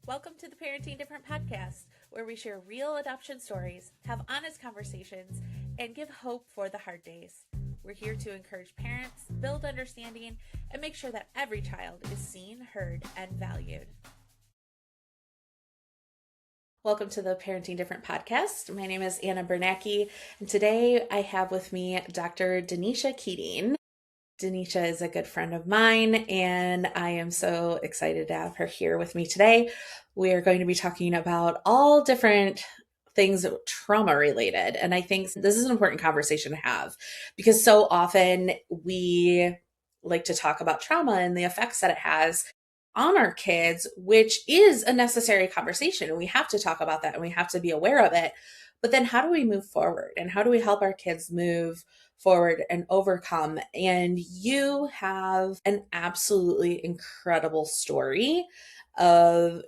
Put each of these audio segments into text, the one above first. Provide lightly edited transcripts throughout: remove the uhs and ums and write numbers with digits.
Welcome to the Parenting Different podcast, where we share real adoption stories, have honest conversations, and give hope for the hard days. We're here to encourage parents, build understanding, and make sure that every child is seen, heard, and valued. Welcome to the Parenting Different podcast. My name is Anna Bernacki, and today I have with me Dr. Danisha Keating. Danisha is a good friend of mine, and I am so excited to have her here with me today. We are going to be talking about all different things trauma related, and I think this is an important conversation to have because so often we like to talk about trauma and the effects that it has on our kids, which is a necessary conversation, and we have to talk about that and we have to be aware of it. But then how do we move forward, and how do we help our kids move forward and overcome? And you have an absolutely incredible story of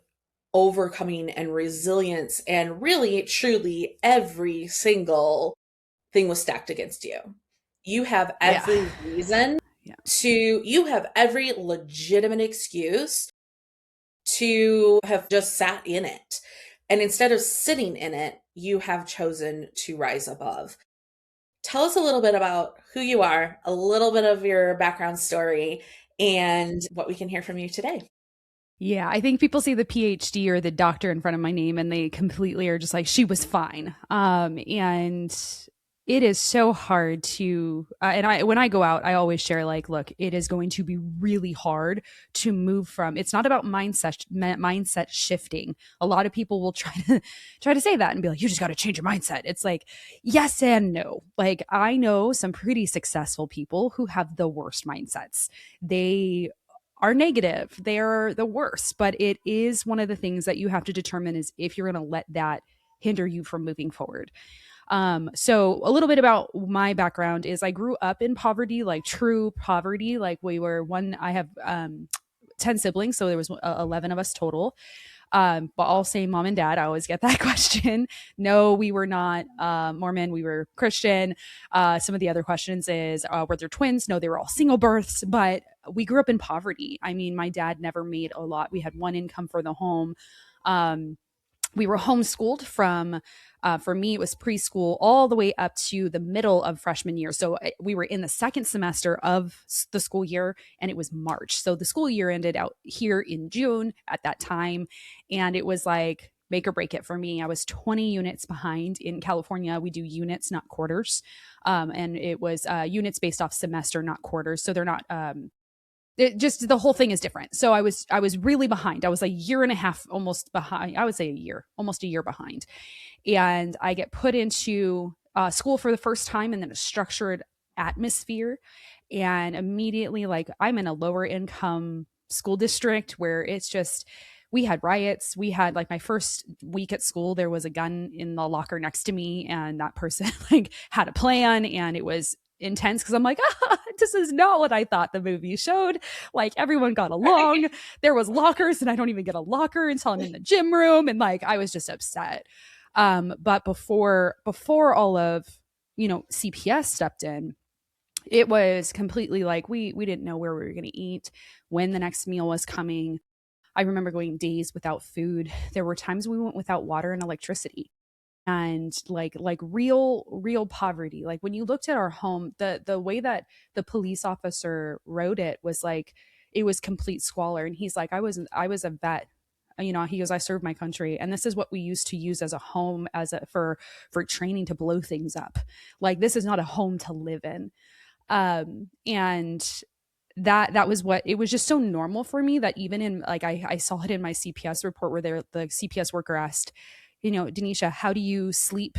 overcoming and resilience, and really truly every single thing was stacked against you. You have every reason you have every legitimate excuse to have just sat in it. And instead of sitting in it, you have chosen to rise above. Tell us a little bit about who you are, a little bit of your background story, and what we can hear from you today. Yeah, I think people see the PhD or the doctor in front of my name and they completely are just like, she was fine. And it is so hard to, when I go out, I always share like, look, it is going to be really hard to move from, it's not about mindset shifting. A lot of people will try to say that and be like, you just got to change your mindset. It's like, yes and no. Like I know some pretty successful people who have the worst mindsets. They are negative. They're the worst. But it is one of the things that you have to determine is if you're going to let that hinder you from moving forward. So a little bit about my background is I grew up in poverty, like true poverty. Like I have 10 siblings, so there was 11 of us total. But I'll say mom and dad. I always get that question. No, we were not Mormon. We were Christian. Some of the other questions is, were there twins? No, they were all single births, but we grew up in poverty. I mean, my dad never made a lot. We had one income for the home. We were homeschooled from, for me, it was preschool all the way up to the middle of freshman year. So we were in the second semester of the school year and it was March. So the school year ended out here in June at that time. And it was like, make or break it for me. I was 20 units behind. In California. We do units, not quarters. And it was units based off semester, not quarters. So they're not, just the whole thing is different. So I was really behind. I was a year and a half almost behind. I would say almost a year behind. And I get put into school for the first time and then a structured atmosphere. And immediately, like, I'm in a lower income school district where it's just, we had riots. We had, like, my first week at school, there was a gun in the locker next to me, and that person like had a plan, and it was intense because I'm like, this is not what I thought the movie showed. Like everyone got along. There was lockers and I don't even get a locker until I'm in the gym room. And like, I was just upset. But before all of, CPS stepped in, it was completely like, we didn't know where we were going to eat, when the next meal was coming. I remember going days without food. There were times we went without water and electricity. And like real poverty. Like when you looked at our home, the way that the police officer wrote it was like, it was complete squalor. And he's like, I was a vet. He goes, I served my country, and this is what we used to use as a home, for training to blow things up. Like, this is not a home to live in. And that was what it was, just so normal for me that even in, like, I saw it in my CPS report where the CPS worker asked, Danisha, how do you sleep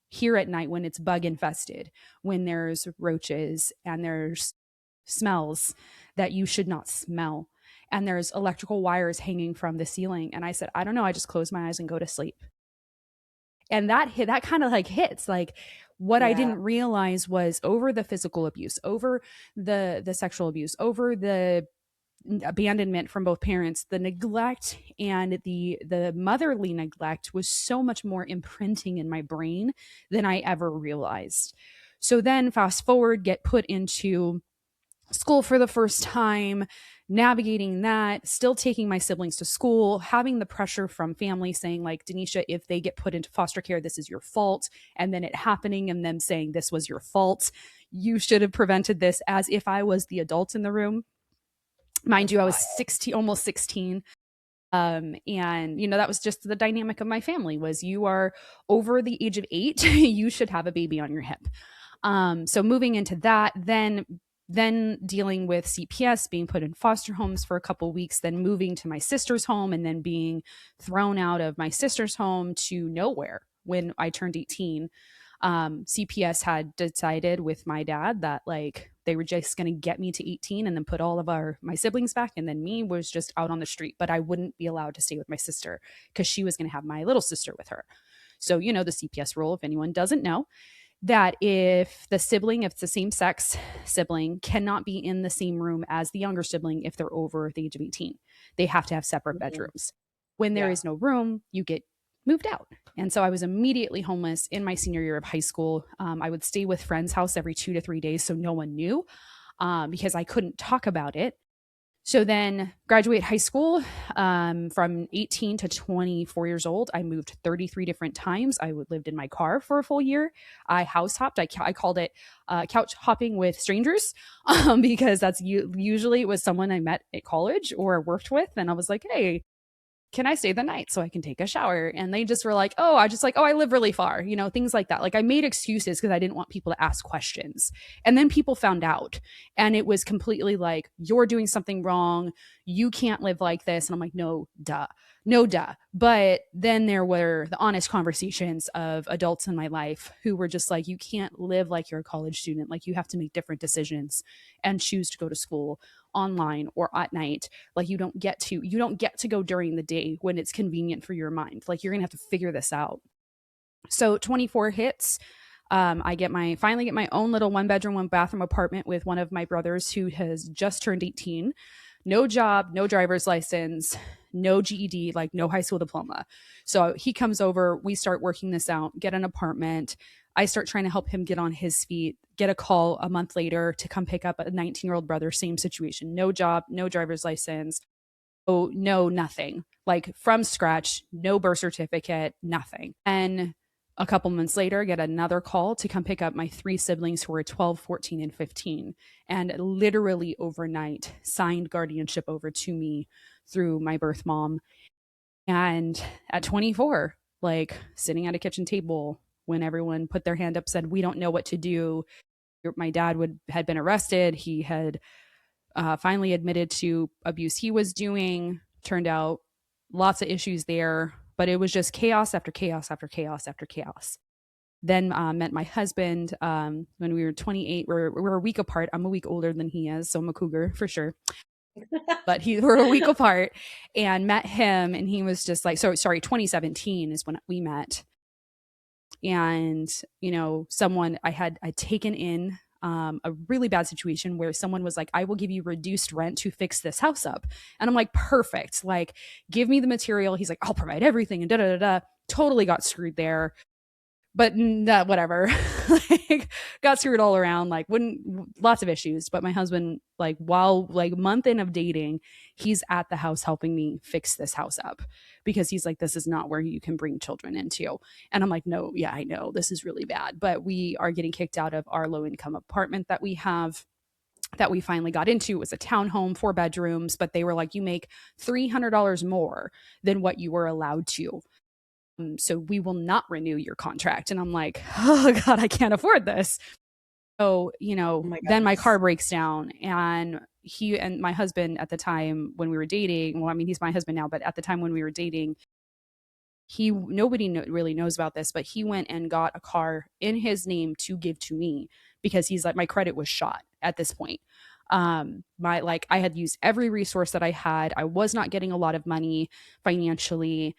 here at night when it's bug infested, when there's roaches and there's smells that you should not smell, and there's electrical wires hanging from the ceiling? And I said, I don't know. I just close my eyes and go to sleep. And that kind of like hits, like, what I didn't realize was, over the physical abuse, over the sexual abuse, over the abandonment from both parents, the neglect and the motherly neglect was so much more imprinting in my brain than I ever realized. So then fast forward, get put into school for the first time, navigating that, still taking my siblings to school, having the pressure from family saying, like, Denisha, if they get put into foster care, this is your fault. And then it happening and them saying, this was your fault. You should have prevented this, as if I was the adult in the room. Mind That's you, I was wild. 16, almost 16. And that was just the dynamic of my family was you are over the age of 8, you should have a baby on your hip. So moving into that, then dealing with CPS, being put in foster homes for a couple weeks, then moving to my sister's home, and then being thrown out of my sister's home to nowhere when I turned 18. CPS had decided with my dad that like they were just going to get me to 18 and then put all of my siblings back, and then me was just out on the street, but I wouldn't be allowed to stay with my sister because she was going to have my little sister with her. So the CPS rule, if anyone doesn't know, that if it's the same sex sibling, cannot be in the same room as the younger sibling if they're over the age of 18. They have to have separate Mhm. bedrooms. When there Yeah. is no room, you get moved out. And so I was immediately homeless in my senior year of high school. I would stay with friends' house every 2 to 3 days so no one knew, because I couldn't talk about it. So then graduate high school, from 18 to 24 years old. I moved 33 different times. I lived in my car for a full year. I house hopped. I called it couch hopping with strangers, because that's usually it was someone I met at college or worked with. And I was like, hey, can I stay the night so I can take a shower? And they just were like, oh, I live really far, things like that. Like I made excuses because I didn't want people to ask questions. And then people found out, and it was completely like, you're doing something wrong. You can't live like this. And I'm like, no, duh. No, duh. But then there were the honest conversations of adults in my life who were just like, you can't live like you're a college student. Like you have to make different decisions and choose to go to school online or at night. Like you don't get to go during the day when it's convenient for your mind. Like you're gonna have to figure this out. So 24 hits. I finally get my own little 1 bedroom 1 bathroom apartment with one of my brothers who has just turned 18. No job, no driver's license, no GED, like no high school diploma. So he comes over, we start working this out, get an apartment. I start trying to help him get on his feet, get a call a month later to come pick up a 19-year-old brother, same situation, no job, no driver's license, oh, no, nothing. Like from scratch, no birth certificate, nothing. And a couple months later, I get another call to come pick up my 3 siblings who were 12, 14, and 15. And literally overnight, signed guardianship over to me through my birth mom. And at 24, like sitting at a kitchen table when everyone put their hand up, said, we don't know what to do. My dad had been arrested. He had finally admitted to abuse he was doing. Turned out lots of issues there, but it was just chaos after chaos after chaos after chaos. Then met my husband when we were 28. We're a week apart. I'm a week older than he is, so I'm a cougar for sure. But we're a week apart, and met him, and he was just like, so sorry, 2017 is when we met. And someone I'd taken in a really bad situation where someone was like, I will give you reduced rent to fix this house up. And I'm like, perfect. Like, give me the material. He's like, I'll provide everything. And da da da da. Totally got screwed there. But whatever. Like, got screwed all around. Like, wouldn't lots of issues. But my husband, like, while like month in of dating, he's at the house helping me fix this house up because he's like, this is not where you can bring children into. And I'm like, no, yeah, I know this is really bad. But we are getting kicked out of our low income apartment that we have, that we finally got into. It was a townhome, 4 bedrooms, but they were like, you make $300 more than what you were allowed to. So we will not renew your contract. And I'm like, oh God, I can't afford this. So, Oh my then my goodness. car breaks down, and he and my husband at the time when we were dating, well, I mean, he's my husband now, but at the time when we were dating, nobody really knows about this, but he went and got a car in his name to give to me because he's like, my credit was shot at this point. My like I had used every resource that I had. I was not getting a lot of money financially.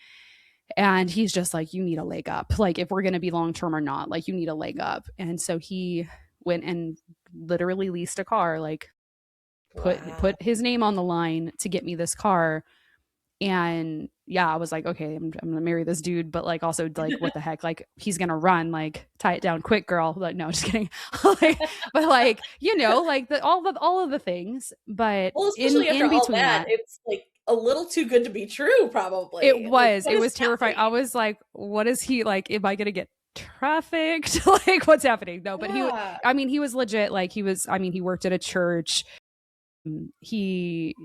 And he's just like, you need a leg up. Like, if we're going to be long term or not, like, you need a leg up. And so he went and literally leased a car, like, put Wow. his name on the line to get me this car. And yeah, I was like, okay, I'm gonna marry this dude, but like also like what the heck, like he's gonna run, like tie it down quick, girl. Like no, just kidding. Like, but like like all of the things, but Well, in especially after all between that, that, it's like a little too good to be true, probably. Like, what it is was terrifying. I happening? was like, what is he like? Am I gonna get trafficked? Like what's happening? No, but Yeah. I mean, he was legit. Like I mean, he worked at a church. He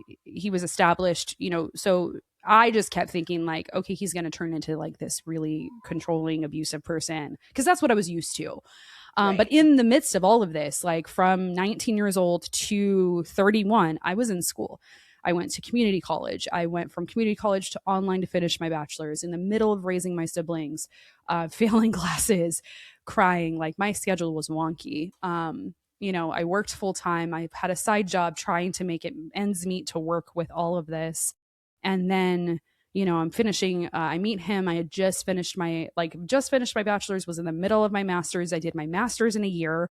was established, so I just kept thinking like, okay, he's going to turn into like this really controlling, abusive person, because that's what I was used to. But Right. in the midst of all of this, like from 19 years old to 31, I was in school. I went to community college. I went from community college to online to finish my bachelor's in the middle of raising my siblings, failing classes, crying. Like my schedule was wonky. I worked full time. I had a side job trying to make it ends meet to work with all of this. And then, I'm finishing, I meet him. I had just finished my bachelor's, was in the middle of my master's. I did my master's in a year,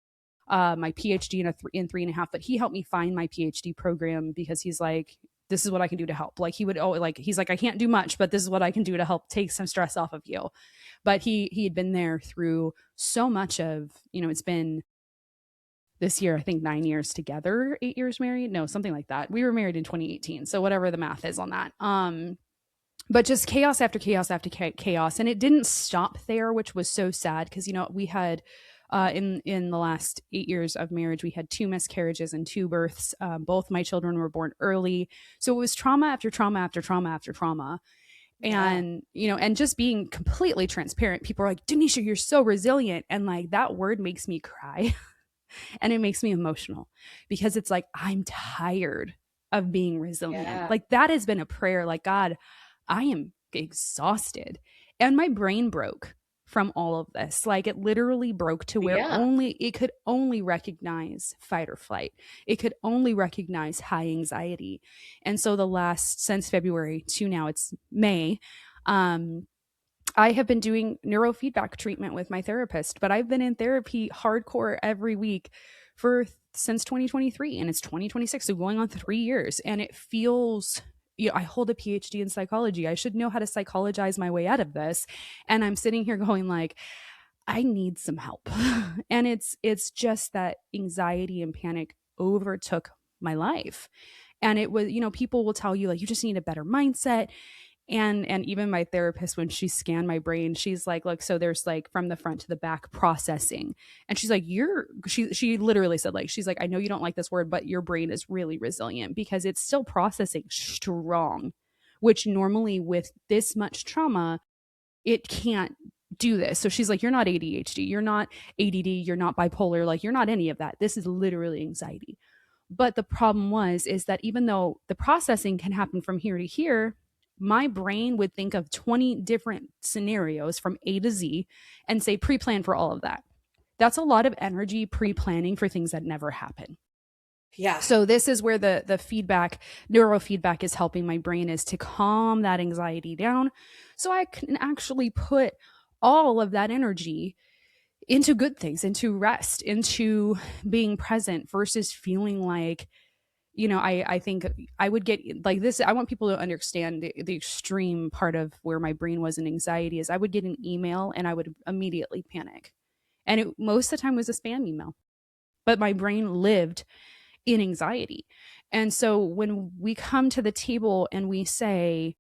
my PhD in 3.5, but he helped me find my PhD program because he's like, this is what I can do to help. Like he's like, I can't do much, but this is what I can do to help take some stress off of you. But he had been there through so much of, it's been this year, I think 9 years together, 8 years married. No, something like that. We were married in 2018. So whatever the math is on that. But just chaos after chaos after chaos. And it didn't stop there, which was so sad because, we had, in the last 8 years of marriage, we had 2 miscarriages and 2 births. Both my children were born early. So it was trauma after trauma after trauma after trauma. Yeah. And, and just being completely transparent, people are like, Danisha, you're so resilient. And like that word makes me cry. And it makes me emotional because it's like, I'm tired of being resilient. Yeah. Like that has been a prayer. Like, God, I am exhausted. And my brain broke from all of this. Like it literally broke to where Yeah. it could only recognize fight or flight. It could only recognize high anxiety. And so since February to now, it's May, I have been doing neurofeedback treatment with my therapist, but I've been in therapy hardcore every week since 2023, and it's 2026, so going on 3 years. And it feels, I hold a PhD in psychology. I should know how to psychologize my way out of this. And I'm sitting here going like, I need some help. And it's just that anxiety and panic overtook my life. And it was, people will tell you like you just need a better mindset, and even my therapist, when she scanned my brain, she's like, look, so there's like from the front to the back processing. And she's like, she literally said, like, she's like, I know you don't like this word, but your brain is really resilient because it's still processing strong, which normally with this much trauma, it can't do this. So she's like, you're not ADHD, you're not ADD, you're not bipolar, like you're not any of that. This is literally anxiety. But the problem is that even though the processing can happen from here to here, my brain would think of 20 different scenarios from A to Z and say pre-plan for all of that. That's a lot of energy pre-planning for things that never happen. Yeah. So this is where the feedback, neurofeedback is helping my brain, is to calm that anxiety down so I can actually put all of that energy into good things, into rest, into being present versus feeling like, I think I would get like this. I want people to understand the extreme part of where my brain was in anxiety is I would get an email and I would immediately panic. And it most of the time was a spam email, but my brain lived in anxiety. And so when we come to the table and we say,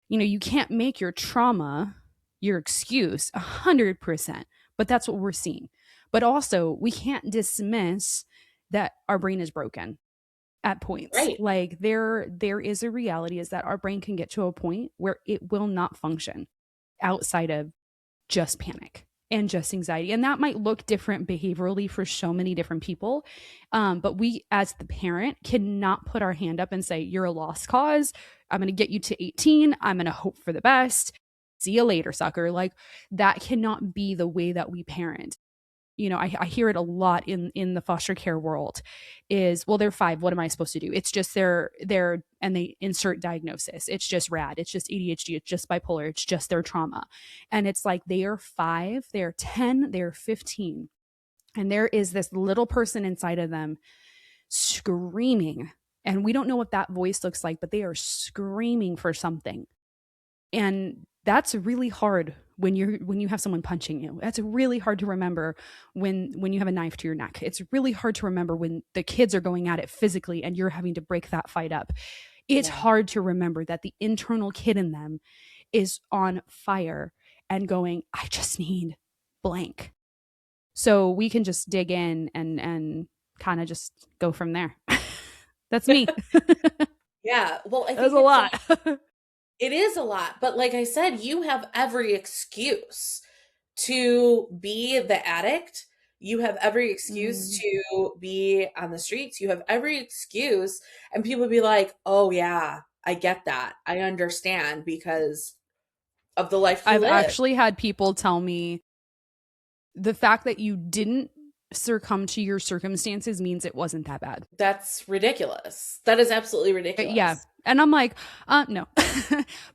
you can't make your trauma your excuse 100%, but that's what we're seeing. But also, we can't dismiss that our brain is broken at points. Right. Like there is a reality is that our brain can get to a point where it will not function outside of just panic and just anxiety. And that might look different behaviorally for so many different people. But we, as the parent, cannot put our hand up and say, you're a lost cause. I'm going to get you to 18. I'm going to hope for the best. See you later, sucker. Like that cannot be the way that we parent. I hear it a lot in the foster care world is, well, they're 5. What am I supposed to do? It's just they're and they insert diagnosis. It's just rad. It's just ADHD. It's just bipolar. It's just their trauma. And it's like they are 5, they're 10, they're 15. And there is this little person inside of them screaming And we don't know what that voice looks like, but they are screaming for something. And that's really hard when you have someone punching you. That's really hard to remember when you have a knife to your neck. It's really hard to remember when the kids are going at it physically and you're having to break that fight up. It's Yeah. hard to remember that the internal kid in them is on fire and going, I just need blank. So we can just dig in and kind of just go from there. That's me. Yeah. Well, I That's think a it's so lot. it is a lot, but like I said, you have every excuse to be the addict. You have every excuse Mm. to be on the streets. You have every excuse. And people be like, oh, yeah, I get that. I understand because of the life you I've live. actually had people tell me the fact that you didn't succumb to your circumstances means it wasn't that bad. That's ridiculous. That is absolutely Yeah. ridiculous. And I'm like, no.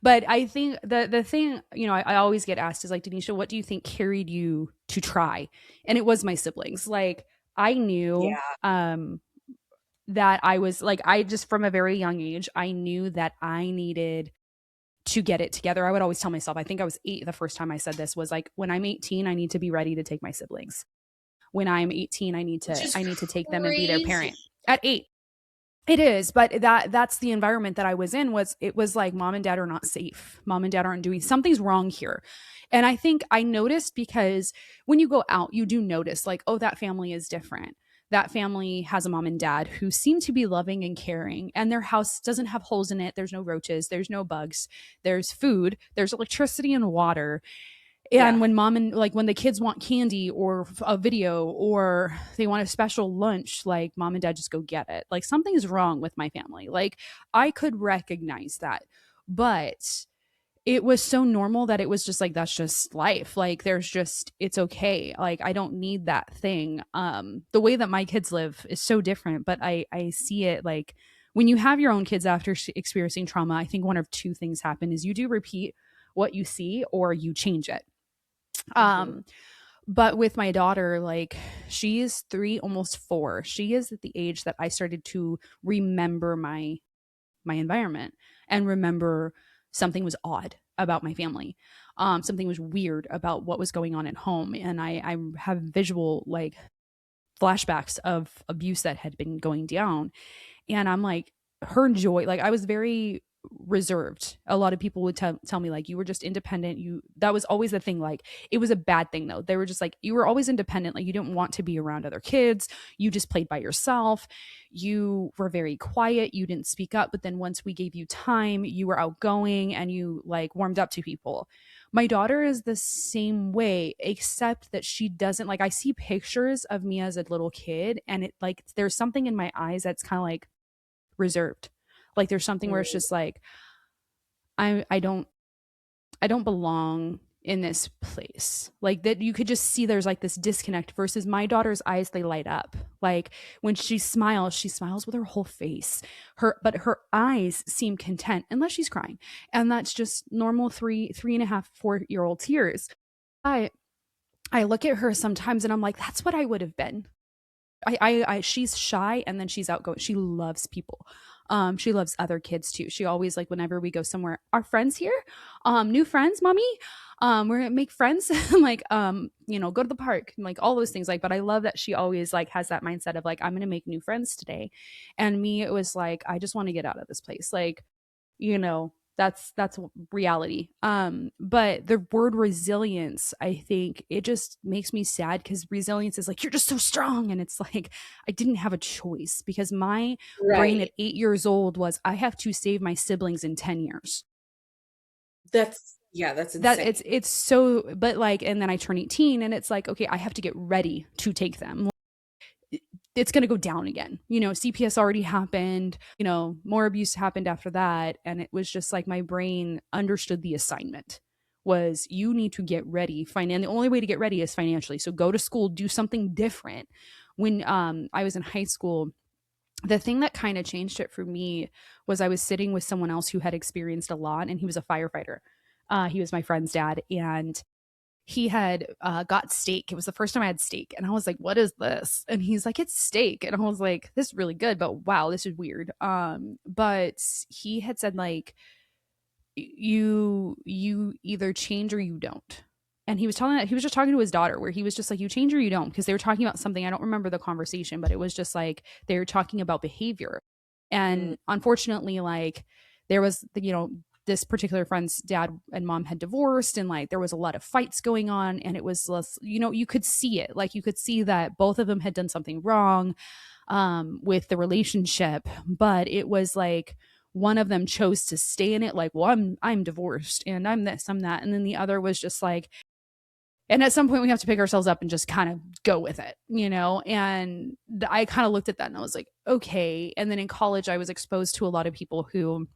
But I think the thing, I always get asked is like, Denisha, what do you think carried you to try? And it was my siblings. Like, I knew Yeah. that I was like, I just from a very young age, I knew that I needed to get it together. I would always tell myself, I think I was 8 the first time I said this, was like, when I'm 18, I need to be ready to take my siblings. When I'm 18, I need Which to is I need to take them and be their crazy. parent. At 8. It is, but that's the environment that I was in. Was it was like mom and dad are not safe. Mom and dad aren't doing something's wrong here. And I think I noticed because when you go out, you do notice like, oh, that family is different. That family has a mom and dad who seem to be loving and caring, and their house doesn't have holes in it. There's no roaches, there's no bugs, there's food, there's electricity and water. And Yeah. when mom and like when the kids want candy or a video or they want a special lunch, like mom and dad just go get it. Like something's wrong with my family. Like I could recognize that. But it was so normal that it was just like that's just life. Like there's just it's okay. Like I don't need that thing. The way that my kids live is so different, but I see it like when you have your own kids after experiencing trauma, I think one of two things happen is you do repeat what you see or you change it. Hmm. um but with my daughter, like she is 3, almost 4. She is at the age that I started to remember my environment and remember something was odd about my family. Something was weird about what was going on at home, and I have visual like flashbacks of abuse that had been going down. And I'm like, her joy, like I was very reserved. A lot of people would tell me like you were just independent. You that was always the thing. Like it was a bad thing though. They were just like you were always independent. Like you didn't want to be around other kids. You just played by yourself. You were very quiet. You didn't speak up. But then once we gave you time, you were outgoing and you like warmed up to people. My daughter is the same way, except that she doesn't like I see pictures of me as a little kid and it like there's something in my eyes that's kind of like reserved. Like there's something where it's just like I don't belong in this place. Like that you could just see there's like this disconnect versus my daughter's eyes, they light up. Like when she smiles with her whole face. Her eyes seem content unless she's crying. And that's just normal three and a half, 4-year old tears. I I look at her sometimes and I'm like, that's what I would have been. She's shy and then she's outgoing. She loves people. She loves other kids too. She always like whenever we go somewhere, our friends here, new friends, mommy. We're gonna make friends, like go to the park, like all those things. Like, but I love that she always like has that mindset of like I'm gonna make new friends today. And me, it was like I just want to get out of this place. Like that's reality. But the word resilience, I think it just makes me sad because resilience is like you're just so strong, and it's like I didn't have a choice because my brain Right. at 8 years old was I have to save my siblings in 10 years. Yeah, that's That insane. it's so, but like, and then I turn 18 and it's like okay, I have to get ready to take them. It's going to go down again. CPS already happened, more abuse happened after that. And it was just like my brain understood the assignment was you need to get ready. And the only way to get ready is financially. So go to school, do something different. When I was in high school, the thing that kind of changed it for me was I was sitting with someone else who had experienced a lot, and he was a firefighter. He was my friend's dad. And he had got steak. It was the first time I had steak. And I was like, what is this? And he's like, it's steak. And I was like, this is really good, but wow, this is weird. But he had said like, you either change or you don't. And he was just talking to his daughter where he was just like, you change or you don't, because they were talking about something. I don't remember the conversation, but it was just like they were talking about behavior. Mm. And unfortunately, like there was, this particular friend's dad and mom had divorced, and like there was a lot of fights going on, and it was less, you could see it. Like you could see that both of them had done something wrong with the relationship, but it was like one of them chose to stay in it like, well, I'm divorced and I'm this, I'm that. And then the other was just like, and at some point we have to pick ourselves up and just kind of go with it, and I kind of looked at that and I was like, okay. And then in college I was exposed to a lot of people who,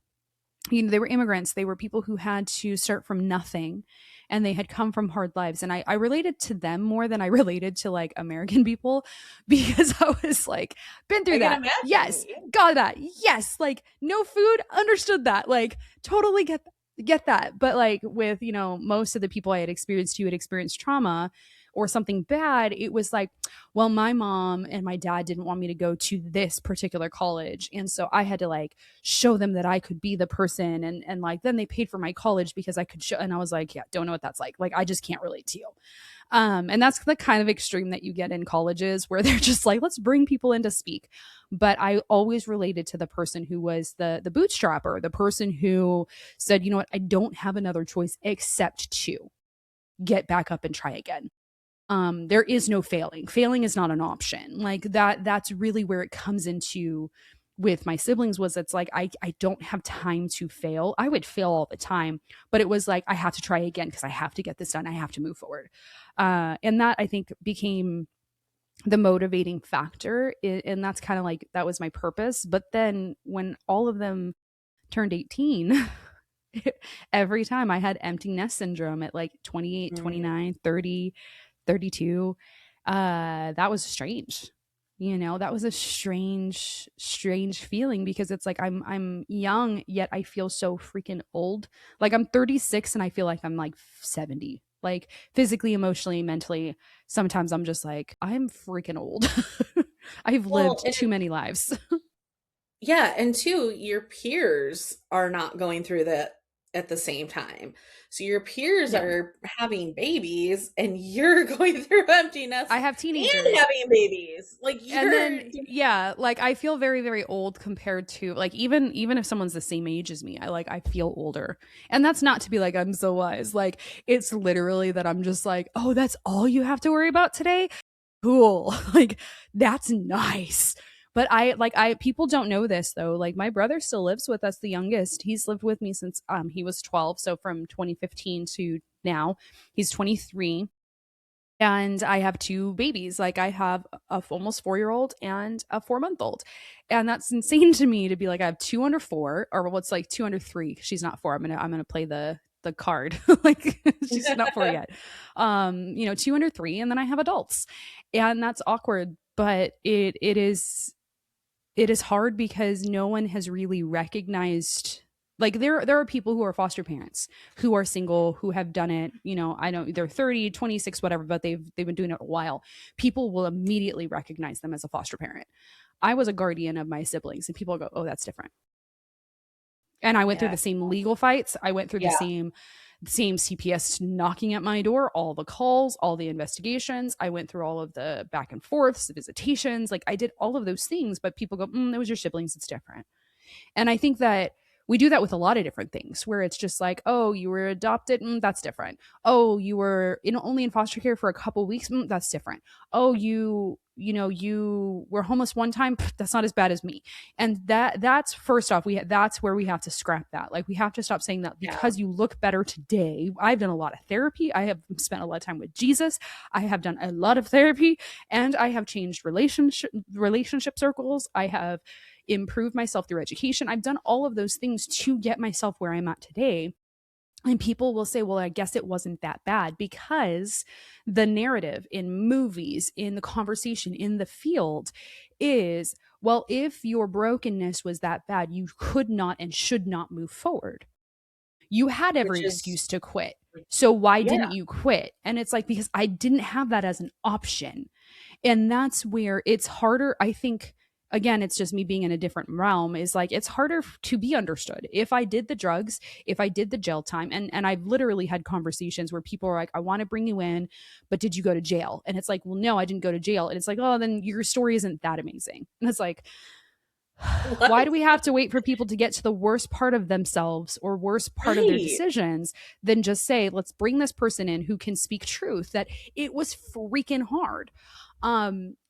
they were immigrants. They were people who had to start from nothing, and they had come from hard lives. And I related to them more than I related to like American people, because I was like, been I through can that. imagine. Yes. Got that. Yes. Like no food. Understood that. Like totally get that. But like with, most of the people I had experienced who had experienced trauma or something bad, it was like, well, my mom and my dad didn't want me to go to this particular college. And so I had to like show them that I could be the person. And like, then they paid for my college because I could show. And I was like, yeah, don't know what that's like. Like, I just can't relate to you. And that's the kind of extreme that you get in colleges where they're just like, let's bring people in to speak. But I always related to the person who was the bootstrapper, the person who said, you know what, I don't have another choice except to get back up and try again. There is no failing. Failing is not an option. Like that's really where it comes into with my siblings. Was it's like I don't have time to fail. I would fail all the time, but it was like I have to try again because I have to get this done. I have to move forward. And that I think became the motivating factor. And that's kind of like that was my purpose. But then when all of them turned 18, every time I had empty nest syndrome at like 28, Mm. 29, 30, 32. That was strange. That was a strange feeling, because it's like I'm young yet I feel so freaking old. Like I'm 36 and I feel like I'm like 70. Like physically, emotionally, mentally, sometimes I'm just like I'm freaking old. I've Well, lived too many lives. yeah, and two, your peers are not going through that at the same time. So your peers Yep. are having babies and you're going through emptiness I have and teenagers. having babies. Like And then you're yeah, like I feel very very old compared to like even if someone's the same age as me, I feel older. And that's not to be like I'm so wise. Like it's literally that I'm just like, "Oh, that's all you have to worry about today? Cool." Like that's nice. But I people don't know this though. Like my brother still lives with us, the youngest. He's lived with me since he was 12, so from 2015 to now. He's 23, and I have two babies. Like I have a almost 4-year-old and a 4-month-old, and that's insane to me to be like I have two under four, or what's like two under three. She's not four. I'm gonna play the card like she's not four yet. Two under three, and then I have adults, and that's awkward. But it is hard because no one has really recognized, like there are people who are foster parents who are single who have done it, I know they're 30, 26, whatever, but they've been doing it a while. People will immediately recognize them as a foster parent. I was a guardian of my siblings and people go, oh, that's different. And I went through yeah. the same legal fights. I went through the Yeah. same CPS knocking at my door, all the calls, all the investigations. I went through all of the back and forths, the visitations. Like I did all of those things, but people go, that was your siblings. It's different. And I think that we do that with a lot of different things where it's just like, oh, you were adopted. That's different. Oh, you were only in foster care for a couple weeks. That's different. Oh, you were homeless one time. That's not as bad as me. And that's first off, that's where we have to scrap that. Like we have to stop saying that Yeah. because you look better today. I've done a lot of therapy. I have spent a lot of time with Jesus. I have done a lot of therapy, and I have changed relationship circles. I have improve myself through education. I've done all of those things to get myself where I'm at today. And people will say, well, I guess it wasn't that bad, because the narrative in movies, in the conversation, in the field is, well, if your brokenness was that bad, you could not and should not move forward. You had every which is, excuse to quit. So why yeah, didn't you quit? And it's like, because I didn't have that as an option. And that's where it's harder, I think. Again, it's just me being in a different realm, is like it's harder to be understood. If I did the drugs, if I did the jail time, and I've literally had conversations where people are like, I want to bring you in, but did you go to jail? And it's like, well, no, I didn't go to jail. And it's like, oh, then your story isn't that amazing. And it's like, what? why do we have to wait for people to get to the worst part of themselves or worst part of their Right. decisions than just say, let's bring this person in who can speak truth, that it was freaking hard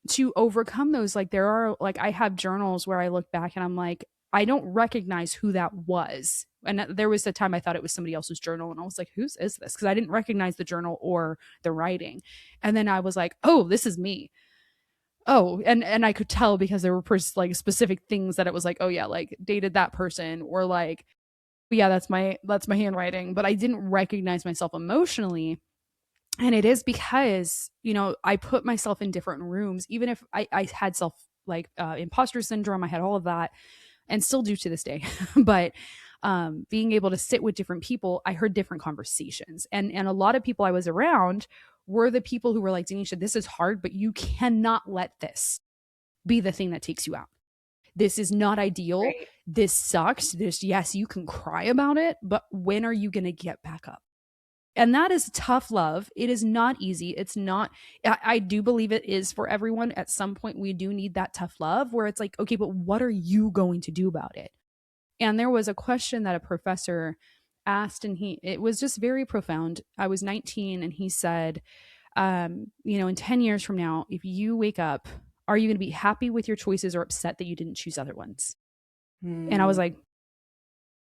to overcome those. Like, there are, like, I have journals where I look back and I'm like, I don't recognize who that was. And there was a time I thought it was somebody else's journal, and I was like, whose is this? Because I didn't recognize the journal or the writing. And then I was like, oh, this is me. Oh, and I could tell because there were like specific things that it was like, oh yeah, like dated that person, or like, yeah, that's my handwriting. But I didn't recognize myself emotionally. And it is because, I put myself in different rooms, even if I had self, like, imposter syndrome, I had all of that, and still do to this day. But being able to sit with different people, I heard different conversations, and a lot of people I was around were the people who were like, Danisha, this is hard, but you cannot let this be the thing that takes you out. This is not ideal. Right. This sucks. Yes, you can cry about it, but when are you going to get back up? And that is tough love. It is not easy. It's not, I do believe it is for everyone. At some point, we do need that tough love where it's like, okay, but what are you going to do about it? And there was a question that a professor asked, and it was just very profound. I was 19, and he said, in 10 years from now, if you wake up, are you going to be happy with your choices or upset that you didn't choose other ones? And I was Hmm.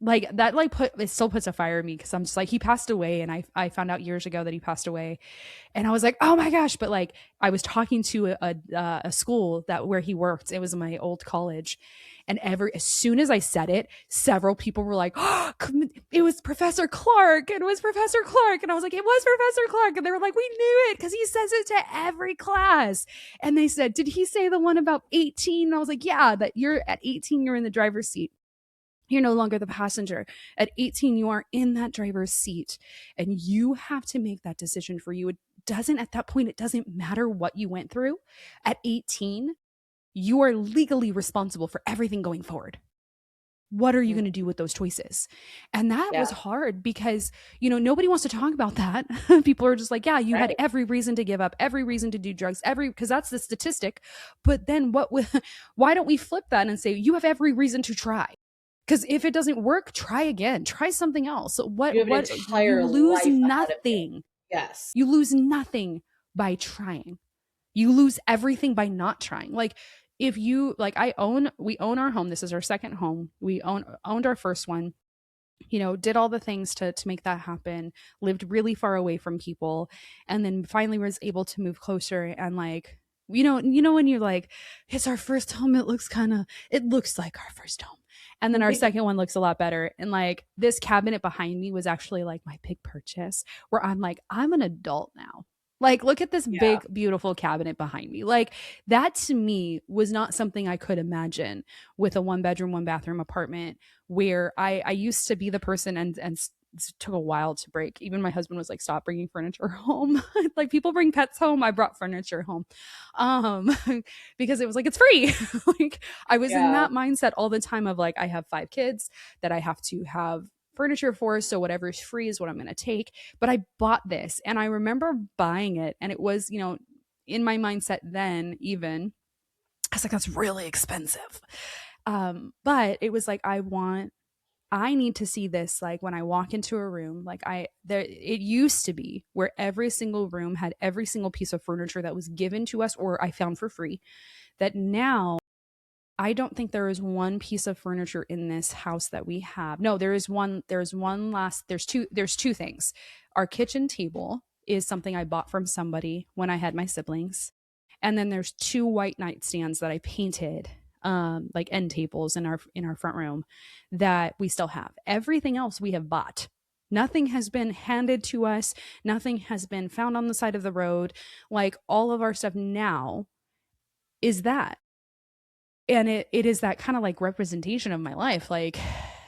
like that, like, it still puts a fire in me, because I'm just like, he passed away, and I found out years ago that he passed away, and I was like, oh my gosh. But like, I was talking to a school that where he worked. It was my old college, and as soon as I said it, several people were like, oh, it was Professor Clark. It was Professor Clark. And I was like, it was Professor Clark. And they were like, we knew it because he says it to every class. And they said, did he say the one about 18? And I was like, yeah, that you're at 18, you're in the driver's seat. You're no longer the passenger. At 18, you are in that driver's seat, and you have to make that decision for you. At that point, it doesn't matter what you went through. At 18, you are legally responsible for everything going forward. What are you going to do with those choices? And that was Yeah. hard because, nobody wants to talk about that. People are just like, yeah, you had Right. every reason to give up, every reason to do drugs, because that's the statistic. But then why don't we flip that and say, you have every reason to try? Because if it doesn't work, try again, try something else. You have an You entire lose life ahead of you. nothing. Yes. You lose nothing by trying. You lose everything by not trying. Like, if you, like, we own our home. This is our second home. We owned our first one, did all the things to make that happen, lived really far away from people, and then finally was able to move closer. And like, when you're like, it's our first home, it looks like our first home. And then our second one looks a lot better. And like, this cabinet behind me was actually like my big purchase, where I'm like, I'm an adult now. Like, look at this Yeah. big, beautiful cabinet behind me. Like, that to me was not something I could imagine with a 1 bedroom, 1 bathroom apartment, where I used to be the person, and it took a while to break. Even my husband was like, stop bringing furniture home. Like, people bring pets home. I brought furniture home. Um, because it was like, it's free. Like, I was in Yeah. that mindset all the time of like, I have 5 kids that I have to have furniture for. So whatever is free is what I'm going to take. But I bought this, and I remember buying it, and it was, in my mindset then, even, I was like, that's really expensive. But it was like, I need to see this, like, when I walk into a room, like, it used to be where every single room had every single piece of furniture that was given to us or I found for free, that now I don't think there is one piece of furniture in this house that we have. No, there's two things. Our kitchen table is something I bought from somebody when I had my siblings. And then there's 2 white nightstands that I painted, like end tables in our front room, that we still have. Everything else we have bought. Nothing has been handed to us. Nothing has been found on the side of the road. Like, all of our stuff now is that. And it is that kind of like representation of my life. Like,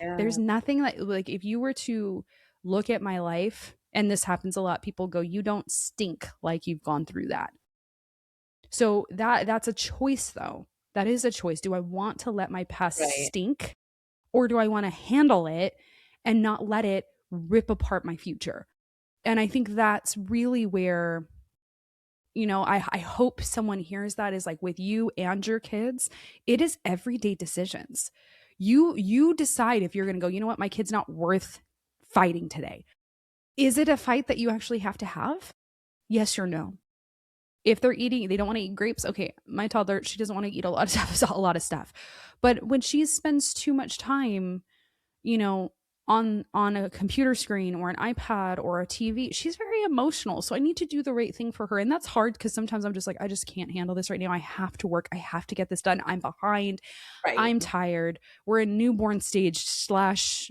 There's Yeah. nothing that, like, if you were to look at my life, and this happens a lot, people go, you don't stink like you've gone through that. So that's a choice though. That is a choice. Do I want to let my past Right. stink, or do I want to handle it and not let it rip apart my future? And I think that's really where, I hope someone hears that, is like with you and your kids, it is everyday decisions. You decide if you're going to go, you know what, my kid's not worth fighting today. Is it a fight that you actually have to have? Yes or no? If they don't want to eat grapes. Okay, my toddler, she doesn't want to eat a lot of stuff, a lot of stuff. But when she spends too much time, you know, on a computer screen or an iPad or a TV, she's very emotional. So I need to do the right thing for her. And that's hard because sometimes I'm just like, I just can't handle this right now. I have to work. I have to get this done. I'm behind. Right. I'm tired. We're in newborn stage slash,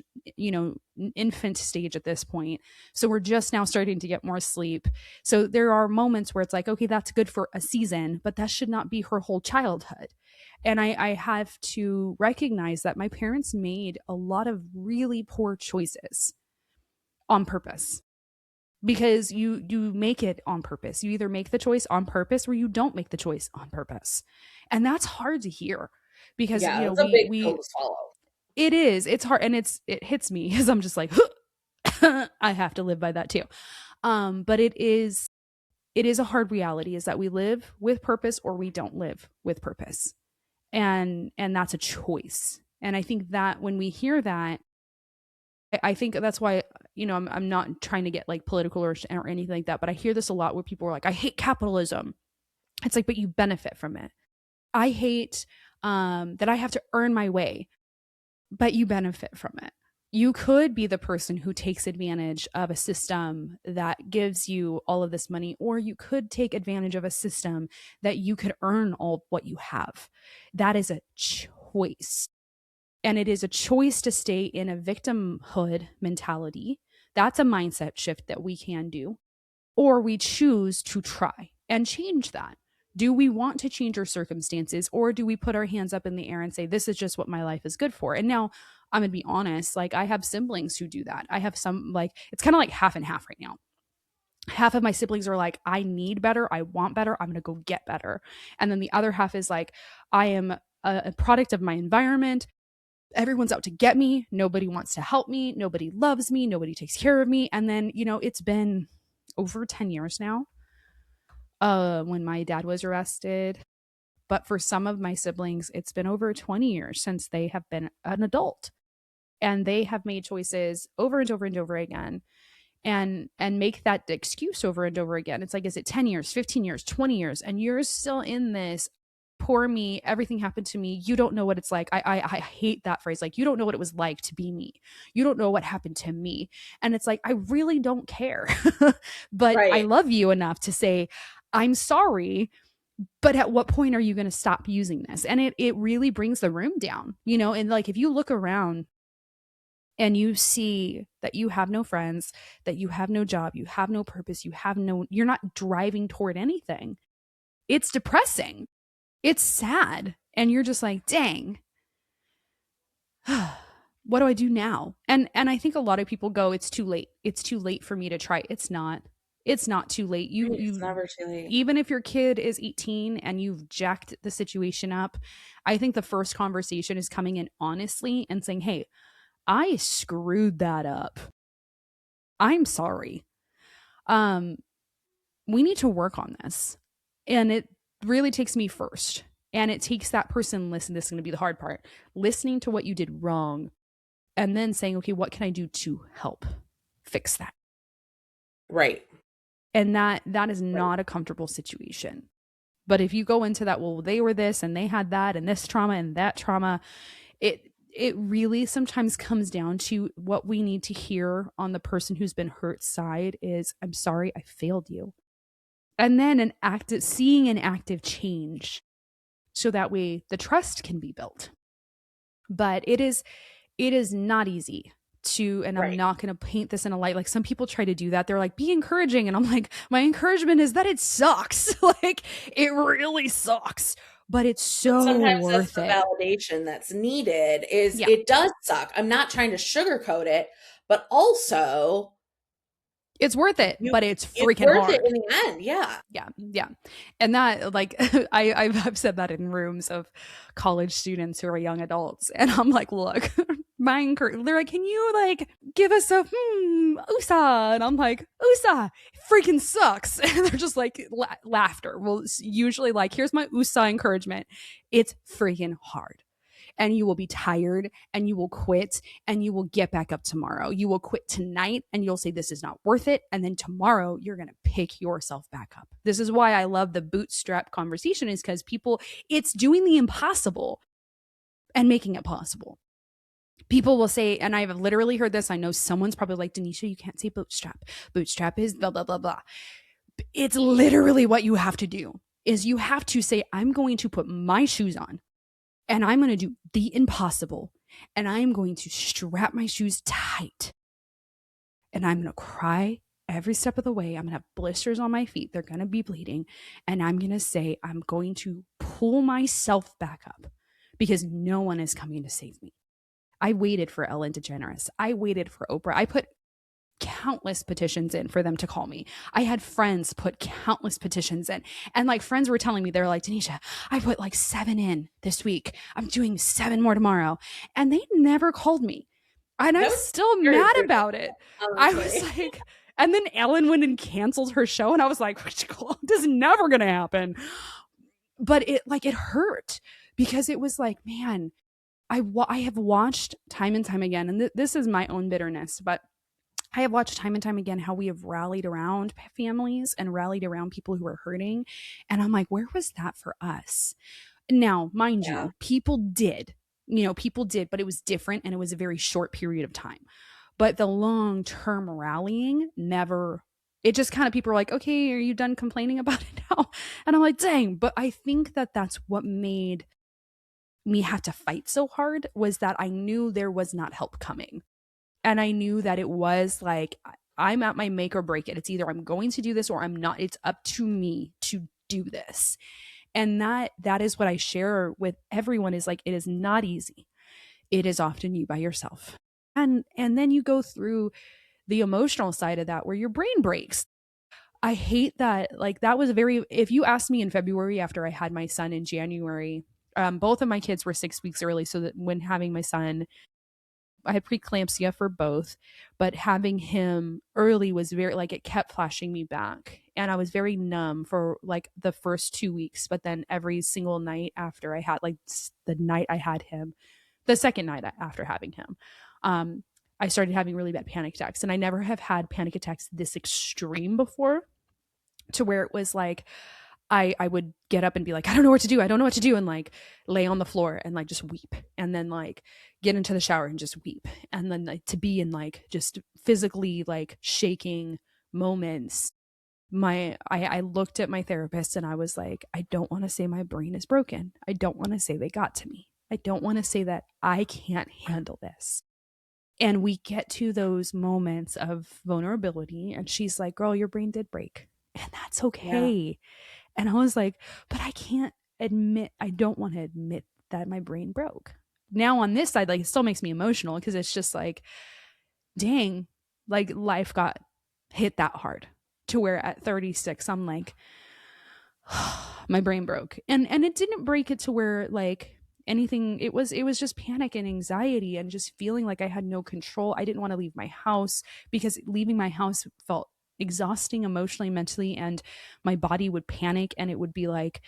infant stage at this point. So we're just now starting to get more sleep. So there are moments where it's like, okay, that's good for a season, but that should not be her whole childhood. And I have to recognize that my parents made a lot of really poor choices on purpose, because you make it on purpose. You either make the choice on purpose or you don't make the choice on purpose. And that's hard to hear because, Yeah, it's a we big pill we to swallow. it's hard, and it hits me because I'm just like I have to live by that too. But it is a hard reality, is that we live with purpose or we don't live with purpose. And that's a choice. And I think that when we hear that, I think that's why, I'm not trying to get like political or anything like that, but I hear this a lot where people are like, I hate capitalism. It's like, but you benefit from it. I hate that I have to earn my way, but you benefit from it. You could be the person who takes advantage of a system that gives you all of this money, or you could take advantage of a system that you could earn all what you have. That is a choice. And it is a choice to stay in a victimhood mentality. That's a mindset shift that we can do, or we choose to try and change that. Do we want to change our circumstances, or do we put our hands up in the air and say, this is just what my life is good for? And now I'm going to be honest, like I have siblings who do that. I have some, like, it's kind of like half and half right now. Half of my siblings are like, I need better. I want better. I'm going to go get better. And then the other half is like, I am a product of my environment. Everyone's out to get me. Nobody wants to help me. Nobody loves me. Nobody takes care of me. And then, it's been over 10 years now when my dad was arrested. But for some of my siblings, it's been over 20 years since they have been an adult. And they have made choices over and over and over again, and make that excuse over and over again. It's like, is it 10 years, 15 years, 20 years? And you're still in this poor me, everything happened to me. You don't know what it's like. I hate that phrase. Like, you don't know what it was like to be me. You don't know what happened to me. And it's like, I really don't care. But I Right. love you enough to say, I'm sorry. But at what point are you going to stop using this? And it really brings the room down, and like, if you look around and you see that you have no friends, that you have no job, you have no purpose, you're not driving toward anything. It's depressing. It's sad. And you're just like, dang, what do I do now? And I think a lot of people go, it's too late. It's too late for me to try. It's not. It's not too late. It's You never too late. Even if your kid is 18 and you've jacked the situation up, I think the first conversation is coming in honestly and saying, "Hey, I screwed that up. I'm sorry. Um we need to work on this." And it really takes me first. And it takes that person listen. This is going to be the hard part. Listening to what you did wrong and then saying, okay, what can I do to help fix that? Right. And that is Right. not a comfortable situation. But if you go into that, well, they were this and they had that and this trauma and that trauma, it really sometimes comes down to what we need to hear on the person who's been hurt side is, I'm sorry, I failed you. And then seeing an active change, so that way the trust can be built. But it is not easy to, and I'm Right. not going to paint this in a light, like some people try to do that. They're like, be encouraging. And I'm like, my encouragement is that it sucks. Like, it really sucks. but it's But so sometimes that's worth the it. validation that's needed is Yeah. it does suck. I'm not trying to sugarcoat it, but also It's worth it, you but it's it's freaking worth it hard. in the end. Yeah. Yeah, yeah. And that, like, I've said that in rooms of college students who are young adults, and I'm like, look, they're like, can you like give us a USA? And I'm like, USA freaking sucks, and they're just like laughter. Well, it's usually like, here's my USA encouragement. It's freaking hard, and you will be tired, and you will quit, and you will get back up tomorrow. You will quit tonight, and you'll say this is not worth it, and then tomorrow you're going to pick yourself back up. This is why I love the bootstrap conversation, is because people, it's doing the impossible and making it possible. People will say, and I've literally heard this, I know someone's probably like, Danisha, you can't say bootstrap. Bootstrap is blah blah blah blah. It's literally what you have to do, is you have to say, I'm going to put my shoes on, and I'm going to do the impossible, and I'm going to strap my shoes tight, and I'm going to cry every step of the way. I'm going to have blisters on my feet. They're going to be bleeding. And I'm going to say, I'm going to pull myself back up, because no one is coming to save me. I waited for Ellen DeGeneres. I waited for Oprah. I put countless petitions in for them to call me. I had friends put countless petitions in. And like, friends were telling me, they're like, Danisha, I put like 7 in this week. I'm doing 7 more tomorrow. And they never called me. And I'm That was still very mad rude, about it. I was honestly. like, and then Ellen went and canceled her show. And I was like, this is never going to happen. But it hurt, because it was like, man, I have watched time and time again. And this is my own bitterness, but I have watched time and time again how we have rallied around families and rallied around people who are hurting. And I'm like, where was that for us? Now, mind Yeah. you, people did, but it was different, and it was a very short period of time. But the long term rallying never, it just kind of, people are like, okay, are you done complaining about it now? And I'm like, dang. But I think that that's what made me have to fight so hard, was that I knew there was not help coming. And I knew that it was like, I'm at my make or break it. It's either I'm going to do this or I'm not. It's up to me to do this. And that is what I share with everyone, is like, it is not easy. It is often you by yourself. And then you go through the emotional side of that, where your brain breaks. I hate that. Like, that was very, if you asked me in February after I had my son in January, both of my kids were 6 weeks early. So that when having my son, I had preeclampsia for both, but having him early was very, like, it kept flashing me back. And I was very numb for like the first 2 weeks. But then every single night after I had, like, the night I had him, the second night after having him, um, I started having really bad panic attacks. And I never have had panic attacks this extreme before, to where it was like, I would get up and be like, I don't know what to do. I don't know what to do. And like lay on the floor and like just weep. And then like get into the shower and just weep. And then like to be in like just physically like shaking moments. I looked at my therapist and I was like, I don't want to say my brain is broken. I don't want to say they got to me. I don't want to say that I can't handle this. And we get to those moments of vulnerability, and she's like, girl, your brain did break. And that's Yeah. okay. And I was like, but I don't want to admit that my brain broke. Now on this side, like, it still makes me emotional, because it's just like, dang, like life got hit that hard, to where at 36, I'm like, my brain broke. And it didn't break it to where like anything, it was just panic and anxiety and just feeling like I had no control. I didn't want to leave my house, because leaving my house felt exhausting emotionally, mentally, and my body would panic, and it would be like,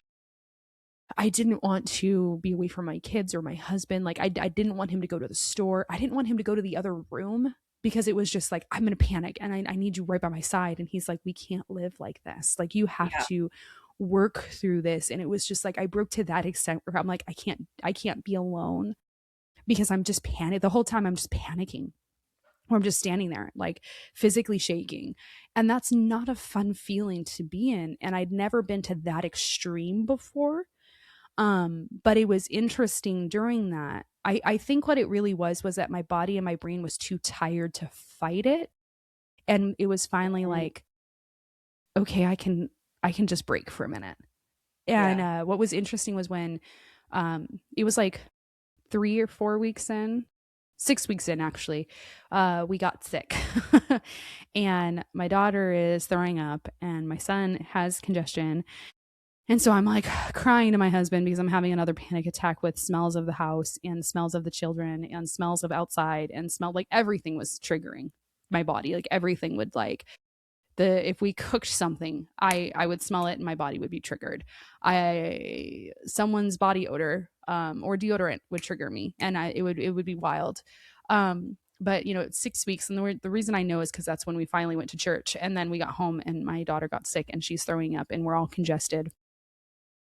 I didn't want to be away from my kids or my husband. Like, I didn't want him to go to the store. I didn't want him to go to the other room, because it was just like, I'm going to panic, and I need you right by my side. And he's like, we can't live like this. Like, you have Yeah. to work through this. And it was just like, I broke to that extent where I'm like, I can't be alone, because I'm just panic the whole time. I'm just panicking, or I'm just standing there, like physically shaking. And that's not a fun feeling to be in. And I'd never been to that extreme before. But it was interesting during that. I think what it really was that my body and my brain was too tired to fight it. And it was finally Mhm. like, okay, I can just break for a minute. And Yeah. what was interesting was when it was like 3 or 4 weeks in, 6 weeks in actually, we got sick. And my daughter is throwing up, and my son has congestion. And so I'm like crying to my husband because I'm having another panic attack with smells of the house and smells of the children and smells of outside and smell, like everything was triggering my body. Like everything would, like, the if we cooked something, I would smell it and my body would be triggered. I Someone's body odor or deodorant would trigger me, and it would be wild. But it's 6 weeks, and the reason I know is because that's when we finally went to church, and then we got home and my daughter got sick and she's throwing up and we're all congested.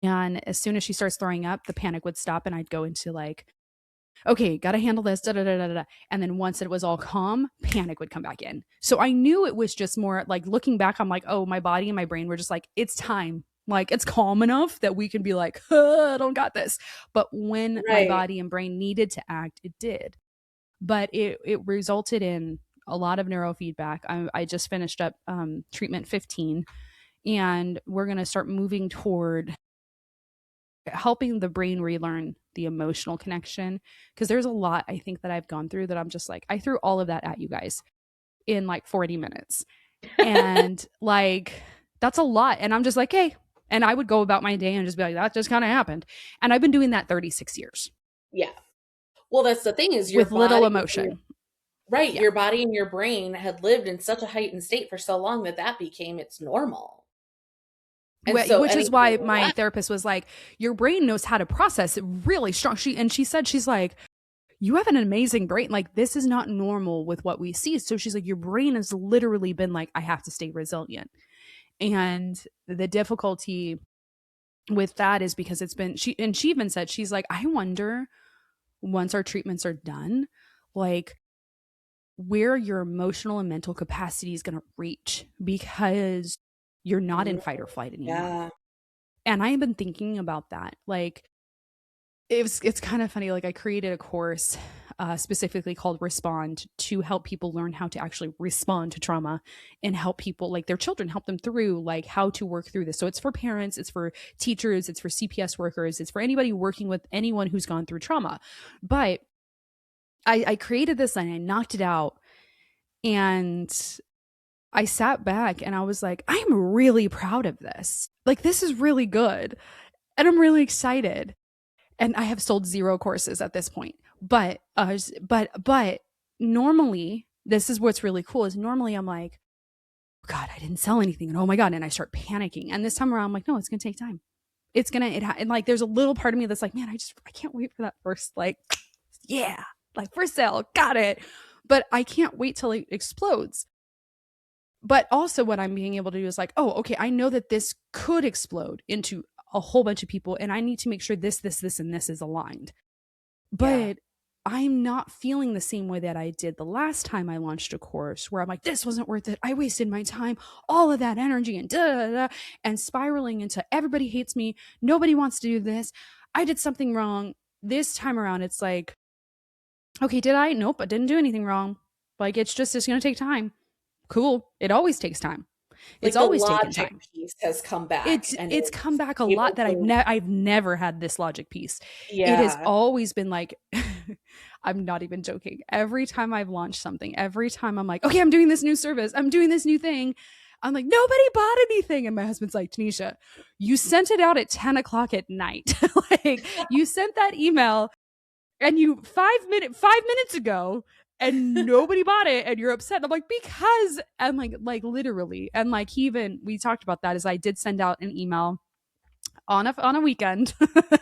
And as soon as she starts throwing up, the panic would stop and I'd go into like, okay, got to handle this. Da, da, da, da, da. And then once it was all calm, panic would come back in. So I knew it was just more like, looking back, I'm like, oh, my body and my brain were just like, it's time. Like it's calm enough that we can be like, I don't got this. But when my Right. body and brain needed to act, it did. But it resulted in a lot of neurofeedback. I just finished up treatment 15, and we're going to start moving toward helping the brain relearn the emotional connection, because there's a lot I think that I've gone through that I'm just like, I threw all of that at you guys in like 40 minutes. And like that's a lot, and I'm just like, hey, and I would go about my day and just be like, that just kind of happened. And I've been doing that 36 years Yeah. Well, that's the thing is your with little body, emotion. right, Yeah. your body and your brain had lived in such a heightened state for so long that that became its normal. And so Which is anything why my less, therapist was like, your brain knows how to process it really strong. She said, she's like, you have an amazing brain. Like, this is not normal with what we see. So she's like, your brain has literally been like, I have to stay resilient. And the difficulty with that is because it's been, she even said, she's like, I wonder, once our treatments are done, like where your emotional and mental capacity is going to reach, because you're not in mm, fight or flight anymore. yeah, And I've been thinking about that. Like, it's kind of funny. Like, I created a course specifically called Respond to help people learn how to actually respond to trauma and help people, like their children, help them through like how to work through this. So it's for parents, it's for teachers, it's for CPS workers, it's for anybody working with anyone who's gone through trauma. But I created this and I knocked it out, and I sat back and I was like, I'm really proud of this. Like, this is really good. And I'm really excited. And I have sold 0 courses at this point. But normally, this is what's really cool, is normally I'm like, God, I didn't sell anything, and oh my God, and I start panicking. And this time around, I'm like, no, it's gonna take time. And like, there's a little part of me that's like, man, I can't wait for that first, like, yeah, like first sale, got it. But I can't wait till it explodes. But also, what I'm being able to do is like, oh, okay, I know that this could explode into a whole bunch of people, and I need to make sure this, and this is aligned. yeah. But I'm not feeling the same way that I did the last time I launched a course, where I'm like, this wasn't worth it. I wasted my time, all of that energy, and da da da, and spiraling into everybody hates me. Nobody wants to do this. I did something wrong. This time around, it's like, okay, did I? Nope, I didn't do anything wrong. Like, it's going to take time. Cool. It always takes time. It's Like the always taken logic time. piece has come back it's and it's come it's back a lot able that to, I've never had this logic piece. It has yeah, always been like, I'm not even joking. Every time I've launched something, every time I'm like, okay, I'm doing this new service, I'm doing this new thing, I'm like, nobody bought anything. And my husband's like, Tanisha, you sent it out at 10 o'clock at night. Like, you sent that email, and you 5 minutes ago, and nobody bought it, and you're upset. And I'm like, because, and like literally, and like, he even, we talked about that, is I did send out an email on a weekend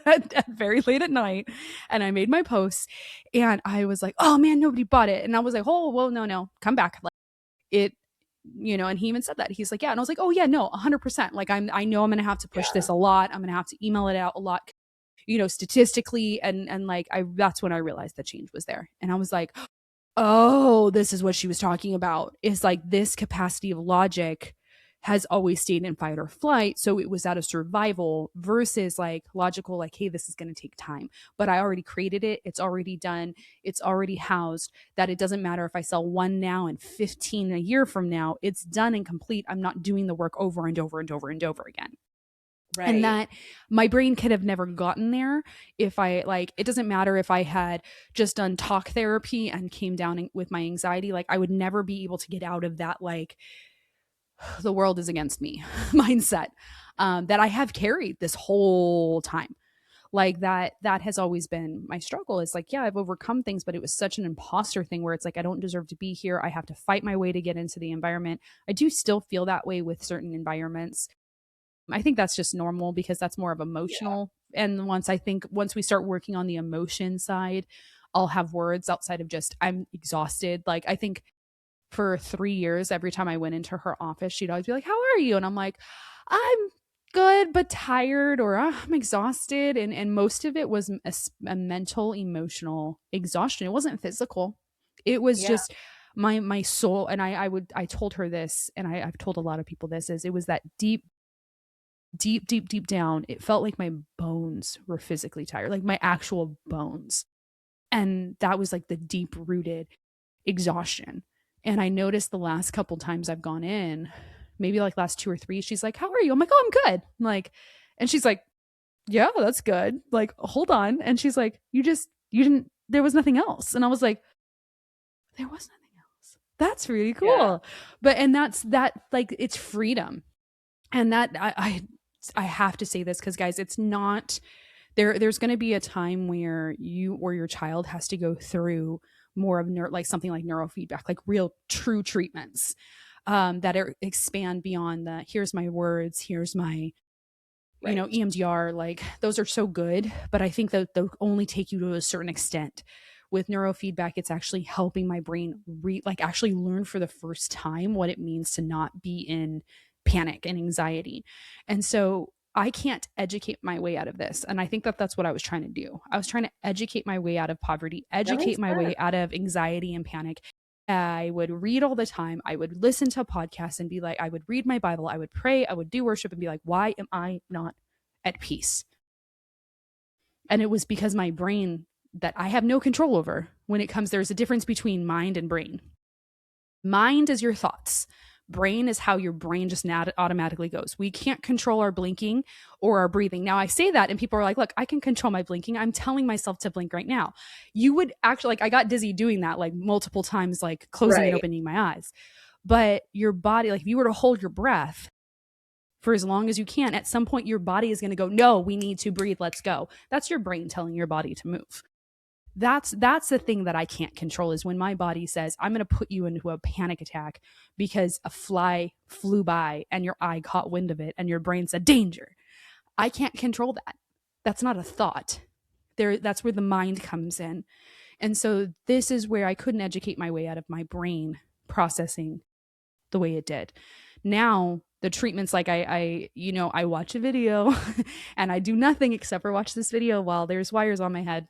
at very late at night, and I made my posts, and I was like, oh man, nobody bought it. And I was like, oh well, no, come back, like, it, and he even said that, he's like, yeah. And I was like, oh yeah, no, 100%, like, I know I'm gonna have to push yeah. this a lot, I'm gonna have to email it out a lot, statistically. And like, I that's when I realized the change was there, and I was like, oh, this is what she was talking about, is like, this capacity of logic has always stayed in fight or flight. So it was out of survival versus like logical, like, hey, this is going to take time. But I already created it. It's already done. It's already housed. That it doesn't matter if I sell one now and 15 a year from now, it's done and complete. I'm not doing the work over and over and over and over again. And Right. that my brain could have never gotten there if I like, it doesn't matter if I had just done talk therapy and came down with my anxiety, like I would never be able to get out of that, like the world is against me mindset, that I have carried this whole time. Like that has always been my struggle, is like, yeah, I've overcome things, but it was such an imposter thing where it's like I don't deserve to be here, I have to fight my way to get into the environment. I do still feel that way with certain environments. I think that's just normal because that's more of Yeah. emotional. And once we start working on the emotion side, I'll have words outside of just I'm exhausted. Like I think for 3 years, every time I went into her office, she'd always be like, "How are you?" And I'm like, "I'm good, but tired, or I'm exhausted." And most of it was a mental, emotional exhaustion. It wasn't physical. It was Yeah. just my soul. And I told her this, and I've told a lot of people this, is it was that deep down, it felt like my bones were physically tired, like my actual bones. And that was like the deep rooted exhaustion. And I noticed the last couple times I've gone in, maybe like last two or three, she's like, "How are you?" I'm like, "Oh, I'm good." I'm like, and she's like, "Yeah, that's good. Like, hold on." And she's like, you didn't, there was nothing else." And I was like, "There was nothing else. That's really Yeah. cool." But, and that's that, like, it's freedom. And that, I have to say this because, guys, it's not, there's going to be a time where you or your child has to go through more of like something like neurofeedback, like real true treatments, that expand beyond the here's my words, here's my, Right. EMDR. Like those are so good, but I think that they'll only take you to a certain extent. With neurofeedback, it's actually helping my brain like actually learn for the first time what it means to not be in panic and anxiety. And so I can't educate my way out of this. And I think that that's what I was trying to do. I was trying to educate my way out of poverty, That educate makes my way sense. out of anxiety and panic. I would read all the time. I would listen to podcasts and be like, I would read my Bible. I would pray. I would do worship and be like, why am I not at peace? And it was because my brain, that I have no control over when it comes, there's a difference between mind and brain. Mind is your thoughts. Brain is how your brain just automatically goes. We can't control our blinking or our breathing. Now, I say that, and people are like, "Look, I can control my blinking. I'm telling myself to blink right now." You would actually, like, I got dizzy doing that like multiple times, like closing and Right. opening my eyes. But your body, like, if you were to hold your breath for as long as you can, at some point your body is going to go, "No, we need to breathe. Let's go." That's your brain telling your body to move. That's the thing that I can't control, is when my body says, "I'm going to put you into a panic attack because a fly flew by and your eye caught wind of it and your brain said danger." I can't control that. That's not a thought. That's where the mind comes in. And so this is where I couldn't educate my way out of my brain processing the way it did. Now the treatments, like I watch a video and I do nothing except for watch this video while there's wires on my head.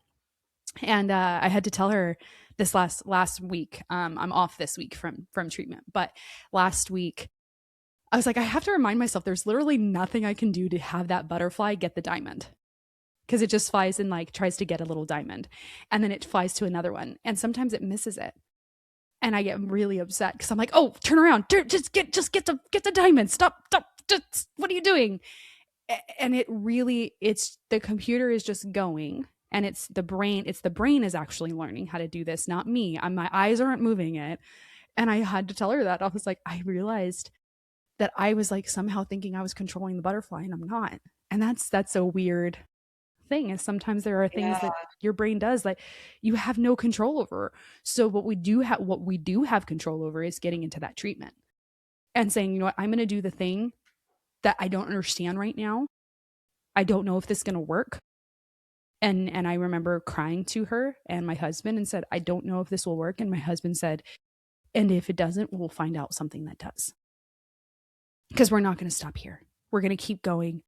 And I had to tell her this last week. I'm off this week from treatment, but last week I was like, I have to remind myself there's literally nothing I can do to have that butterfly get the diamond, because it just flies and like tries to get a little diamond, and then it flies to another one, and sometimes it misses it, and I get really upset because I'm like, "Oh, turn around, just get the diamond, stop, just, what are you doing?" And it really, it's the computer is just going, and it's the brain is actually learning how to do this, not me. My eyes aren't moving it. And I had to tell her that. I was like, I realized that I was like somehow thinking I was controlling the butterfly, and I'm not. And that's a weird thing, is sometimes there are things Yeah. that your brain does that you have no control over. So what we do have control over is getting into that treatment and saying, "I'm going to do the thing that I don't understand right now. I don't know if this is going to work." And I remember crying to her and my husband and said, "I don't know if this will work." And my husband said, "And if it doesn't, we'll find out something that does. Because we're not going to stop here. We're going to keep going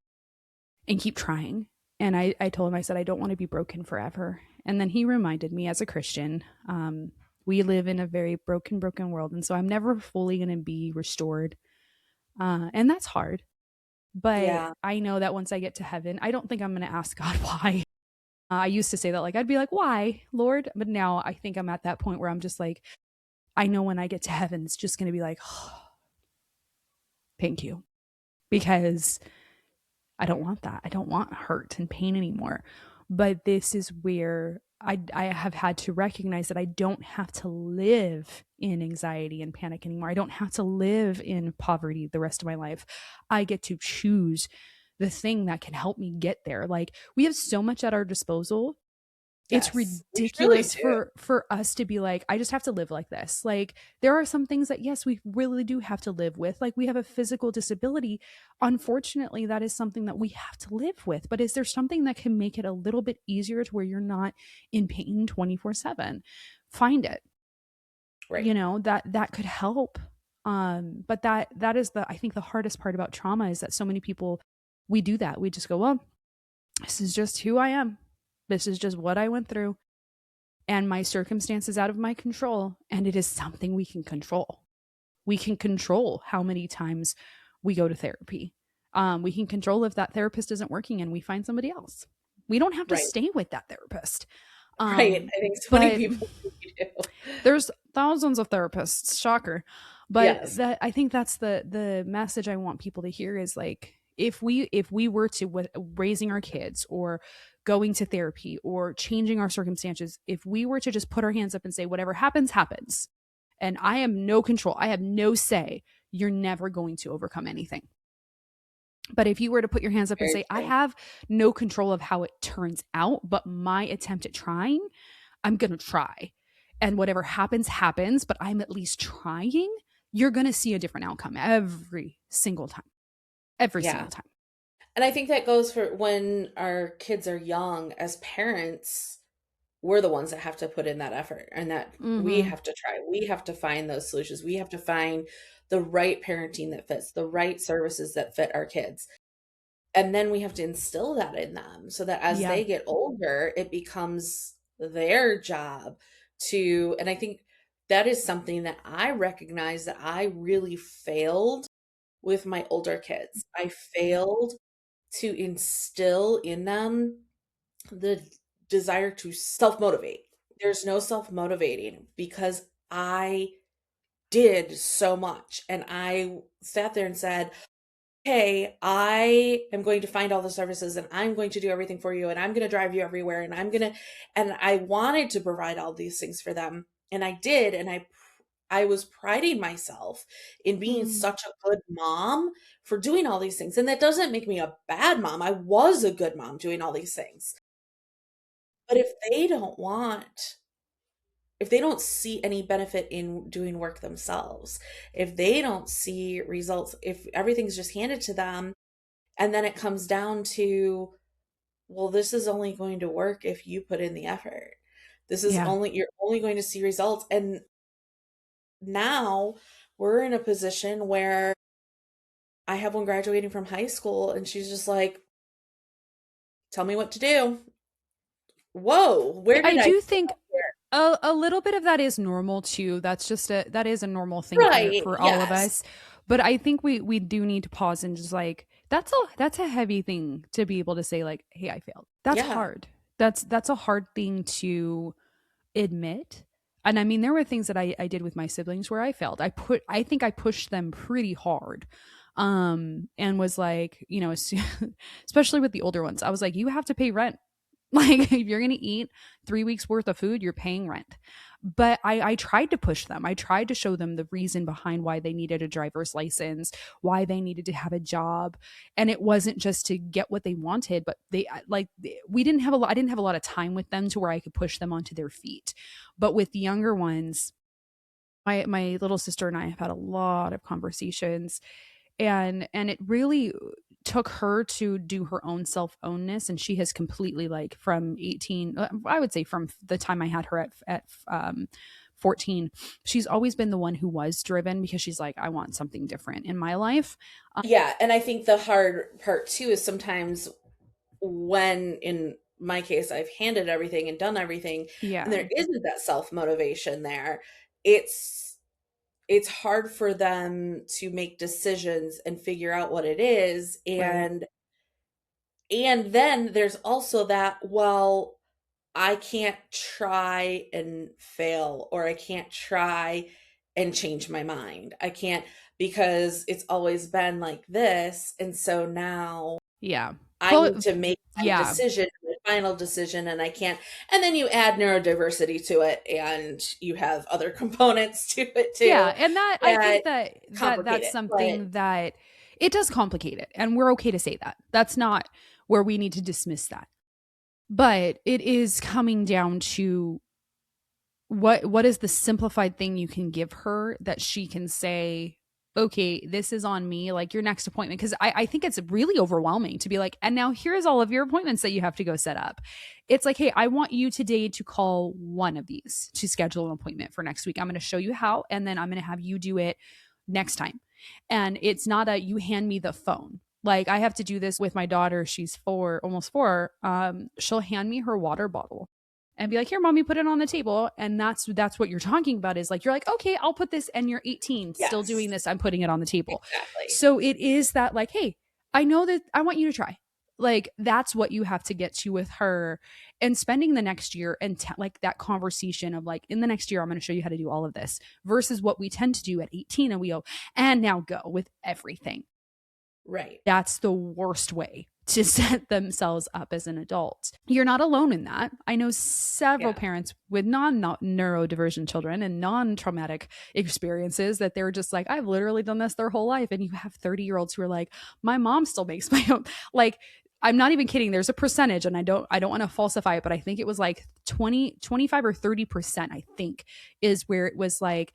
and keep trying." And I told him, I said, "I don't want to be broken forever." And then he reminded me, as a Christian, we live in a very broken world. And so I'm never fully going to be restored. And that's hard. But Yeah. I know that once I get to heaven, I don't think I'm going to ask God why. I used to say that, like, I'd be like, "Why, Lord?" But now I think I'm at that point where I'm just like, I know when I get to heaven, it's just going to be like, oh, thank you. Because I don't want that. I don't want hurt and pain anymore. But this is where I have had to recognize that I don't have to live in anxiety and panic anymore. I don't have to live in poverty the rest of my life. I get to choose the thing that can help me get there. Like, we have so much at our disposal. It's Yes, we truly ridiculous do. for us to be like, I just have to live like this. Like, there are some things that, yes, we really do have to live with. Like, we have a physical disability. Unfortunately, that is something that we have to live with. But is there something that can make it a little bit easier to where you're not in pain 24/7? Find it. Right. That could help. But that is the I think the hardest part about trauma is that so many people, we do that. We just go, well, this is just who I am. This is just what I went through, and my circumstance is out of my control, and it is something we can control. We can control how many times we go to therapy. We can control if that therapist isn't working and we find somebody else. We don't have to Right. stay with that therapist. Right. I think so many But people think we do. there's thousands of therapists, shocker. But Yes. that, I think that's the message I want people to hear is like, if we were to raising our kids or going to therapy or changing our circumstances, if we were to just put our hands up and say whatever happens happens, and I am no control, I have no say, you're never going to overcome anything. But if you were to put your hands up and Very say, I true. have no control of how it turns out, but my attempt at trying, I'm going to try. And whatever happens, happens, but I'm at least trying, you're going to see a different outcome every single time. Every Yeah. single time. And I think that goes for when our kids are young. As parents, we're the ones that have to put in that effort and that we Mm-hmm. have to try. We have to find those solutions. We have to find the right parenting that fits, the right services that fit our kids. And then we have to instill that in them so that as Yeah. they get older, it becomes their job to, and I think that is something that I recognize that I really failed with my older kids. I failed to instill in them the desire to self motivate. There's no self motivating because I did so much. And I sat there and said, hey, I am going to find all the services and I'm going to do everything for you and I'm going to drive you everywhere and and I wanted to provide all these things for them. And I did. And I was priding myself in being Mm. such a good mom for doing all these things. And that doesn't make me a bad mom. I was a good mom doing all these things. But if they don't see any benefit in doing work themselves, if they don't see results, if everything's just handed to them, and then it comes down to, well, this is only going to work if you put in the effort. Yeah. You're only going to see results. And now we're in a position where I have one graduating from high school and she's just like, tell me what to do. Whoa, where I did I do get think here? a little bit of that is normal too. That is a normal thing Right. for all of Yes. us. But I think we do need to pause and just like, that's a heavy thing to be able to say like, hey, I failed. That's Yeah. hard. That's a hard thing to admit. And I mean, there were things that I did with my siblings where I failed. I think I pushed them pretty hard. And was like, especially with the older ones, I was like, you have to pay rent. Like, if you're gonna eat 3 weeks worth of food, you're paying rent. But I tried to push them. I tried to show them the reason behind why they needed a driver's license, why they needed to have a job, and it wasn't just to get what they wanted. But we didn't have a lot. I didn't have a lot of time with them to where I could push them onto their feet. But with the younger ones, my little sister and I have had a lot of conversations, and it really took her to do her own self-ownness, and she has completely, like, from 18, I would say from the time I had her at 14, she's always been the one who was driven because she's like, I want something different in my life. Yeah. And I think the hard part too is sometimes when in my case I've handed everything and done everything and Yeah, there isn't that self-motivation there, it's it's hard for them to make decisions and figure out what it is. right. And then there's also that, well, I can't try and fail, or I can't try and change my mind. I can't because it's always been like this. And so now Yeah. I Full, need to make my yeah. decision, my final decision, and I can't. And then you add neurodiversity to it, and you have other components to it Yeah, too and that I that think that complicate that's it. But something that it does complicate it, and we're okay to say that. That's not where we need to dismiss that. But it is coming down to what is the simplified thing you can give her that she can say, okay, this is on me, like your next appointment. Because I think it's really overwhelming to be like, and now here's all of your appointments that you have to go set up. It's like, hey, I want you today to call one of these to schedule an appointment for next week. I'm going to show you how, and then I'm going to have you do it next time. And it's not a you hand me the phone. Like I have to do this with my daughter. She's 4, almost 4. She'll hand me her water bottle and be like, here, mommy, put it on the table. And that's what you're talking about is like, you're like, okay, I'll put this, and you're 18 still doing yes, this, I'm putting it on the table. exactly. So it is that like, hey, I know that I want you to try. Like that's what you have to get to with her, and spending the next year and like that conversation of like, in the next year I'm going to show you how to do all of this, versus what we tend to do at 18, and we go, and now go with everything. Right. That's the worst way to set themselves up as an adult. You're not alone in that. I know several Yeah. parents with non-neurodivergent children and non-traumatic experiences that they're just like, I've literally done this their whole life. And you have 30-year-olds who are like, my mom still makes my own. Like, I'm not even kidding. There's a percentage, and I don't want to falsify it, but I think it was like 25 or 30%, I think, is where it was like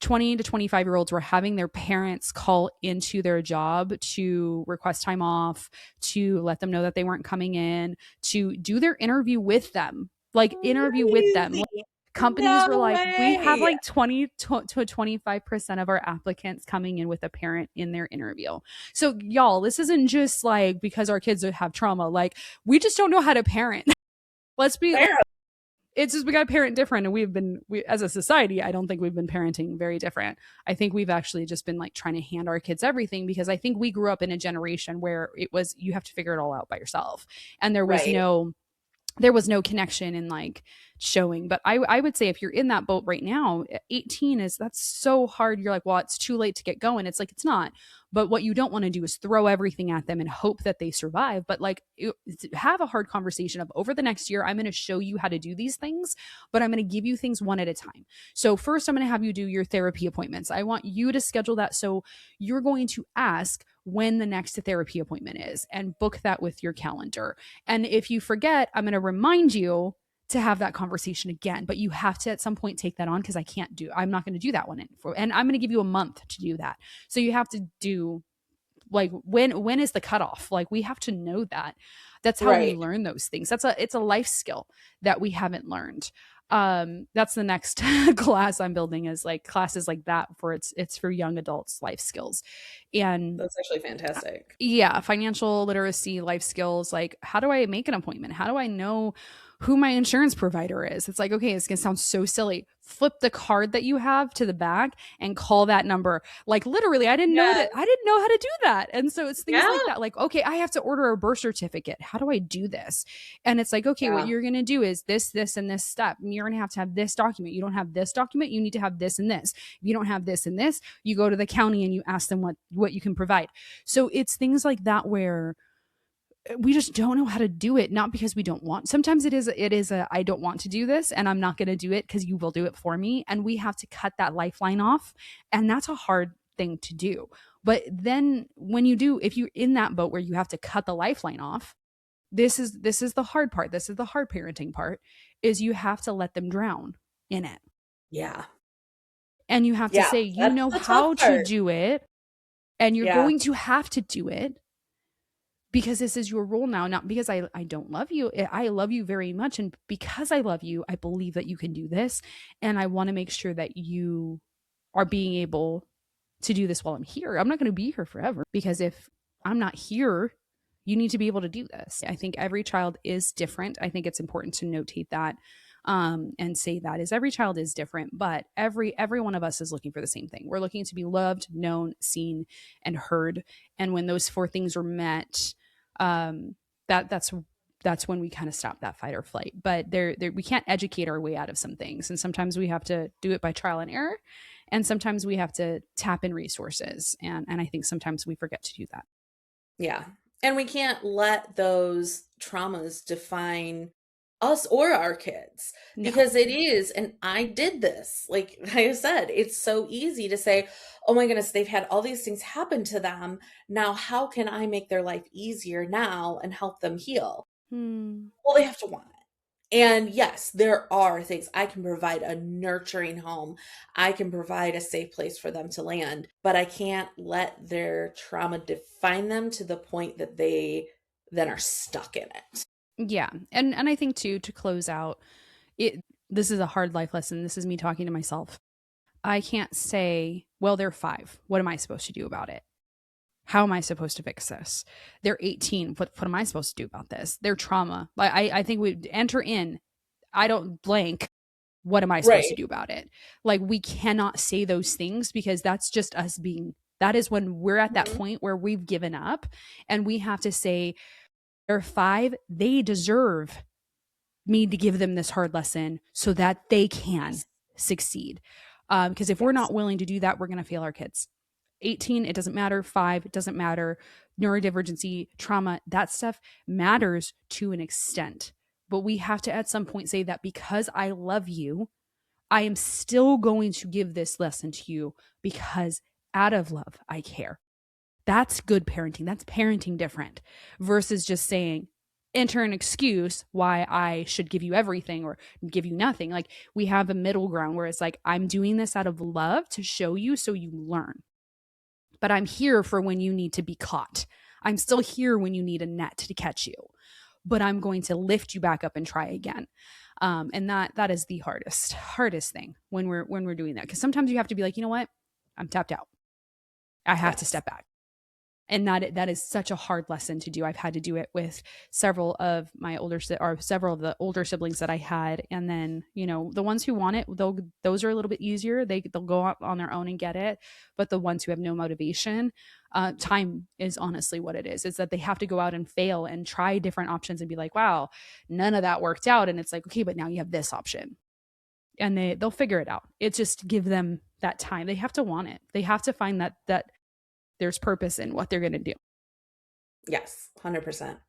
20 to 25-year-olds were having their parents call into their job to request time off, to let them know that they weren't coming in, to do their interview with them, like interview with them. Crazy. Like, companies were No like, we have way. like 20 to 25% of our applicants coming in with a parent in their interview. So y'all, this isn't just like because our kids have trauma. Like we just don't know how to parent. Let's be Fair. It's just we got to parent different, and we as a society, I don't think we've been parenting very different. I think we've actually just been like trying to hand our kids everything, because I think we grew up in a generation where it was you have to figure it all out by yourself, and Right. there was no connection in like showing. But I would say if you're in that boat right now, 18 is that's so hard. You're like, well, it's too late to get going. It's like, it's not. But what you don't want to do is throw everything at them and hope that they survive. But like, have a hard conversation of, over the next year, I'm going to show you how to do these things, but I'm going to give you things one at a time. So first, I'm going to have you do your therapy appointments. I want you to schedule that. So you're going to ask when the next therapy appointment is and book that with your calendar. And if you forget, I'm going to remind you to have that conversation again. But you have to at some point take that on, because I'm not going to do that one. And I'm going to give you a month to do that. So you have to do like, when is the cutoff? Like we have to know that. That's how we Right. learn those things. It's a life skill that we haven't learned. That's the next class I'm building, is like classes like that, for it's for young adults life skills. And That's actually fantastic. yeah, financial literacy, life skills, like how do I make an appointment? How do I know who my insurance provider is? It's like, okay, it's gonna sound so silly. Flip the card that you have to the back and call that number. Like literally, Yeah. I didn't know how to do that. And so it's things Yeah. like that. Like, okay, I have to order a birth certificate. How do I do this? And it's like, okay, what Yeah. you're gonna do is this, and this step. You're gonna have this document. You don't have this document, you need to have this and this. If you don't have this and this, you go to the county and you ask them what you can provide. So it's things like that where we just don't know how to do it, not because we don't want. Sometimes it is a I don't want to do this, and I'm not going to do it because you will do it for me, and we have to cut that lifeline off, and that's a hard thing to do. But then when you do, if you're in that boat where you have to cut the lifeline off, this is the hard part. This is the hard parenting part, is you have to let them drown in it. Yeah. And you have to Yeah. say, you That's know the tough how to part. do it, and you're Yeah. going to have to do it because this is your role now, not because I don't love you. I love you very much. And because I love you, I believe that you can do this. And I want to make sure that you are being able to do this while I'm here. I'm not going to be here forever, because if I'm not here, you need to be able to do this. I think every child is different. I think it's important to notate that, and say that is every child is different, but every one of us is looking for the same thing. We're looking to be loved, known, seen, and heard. And when those four things are met, um, that's when we kind of stop that fight or flight. But we can't educate our way out of some things, and sometimes we have to do it by trial and error, and sometimes we have to tap in resources. And I think sometimes we forget to do that. Yeah. And we can't let those traumas define us or our kids No. because it is, and I did this. Like I said, it's so easy to say, oh my goodness, they've had all these things happen to them. Now, how can I make their life easier now and help them heal? Hmm. Well, they have to want it. And yes, there are things I can provide a nurturing home. I can provide a safe place for them to land, but I can't let their trauma define them to the point that they then are stuck in it. Yeah. And I think too, to close out, it this is a hard life lesson. This is me talking to myself. I can't say, well, they're 5. What am I supposed to do about it? How am I supposed to fix this? They're 18. What am I supposed to do about this? Their trauma. Like I think we enter in. I don't blank. What am I supposed to Right. do about it? Like we cannot say those things because that's just us being that is when we're at that Mhm. point where we've given up and we have to say they're 5, they deserve me to give them this hard lesson so that they can Yes. succeed. Because if we're Yes. not willing to do that, we're going to fail our kids. 18, it doesn't matter. 5, it doesn't matter. Neurodivergency, trauma, that stuff matters to an extent. But we have to at some point say that because I love you, I am still going to give this lesson to you because out of love, I care. That's good parenting. That's parenting different versus just saying, enter an excuse why I should give you everything or give you nothing. Like we have a middle ground where it's like, I'm doing this out of love to show you so you learn. But I'm here for when you need to be caught. I'm still here when you need a net to catch you. But I'm going to lift you back up and try again. And that is the hardest thing when we're doing that. Because sometimes you have to be like, you know what? I'm tapped out. I have to Yes. step back and that is such a hard lesson to do. I've had to do it with several of my or several of the older siblings that I had, and then the ones who want it, those are a little bit easier. They'll go out on their own and get it, but the ones who have no motivation, time is honestly what it is. It's that they have to go out and fail and try different options and be like, wow, none of that worked out, and it's like, okay, but now you have this option, and they'll figure it out. It's just give them that time. They have to want it. They have to find that there's purpose in what they're going to do. Yes. 100%.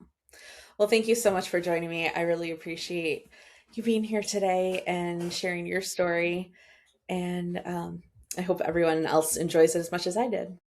Well, thank you so much for joining me. I really appreciate you being here today and sharing your story. And I hope everyone else enjoys it as much as I did.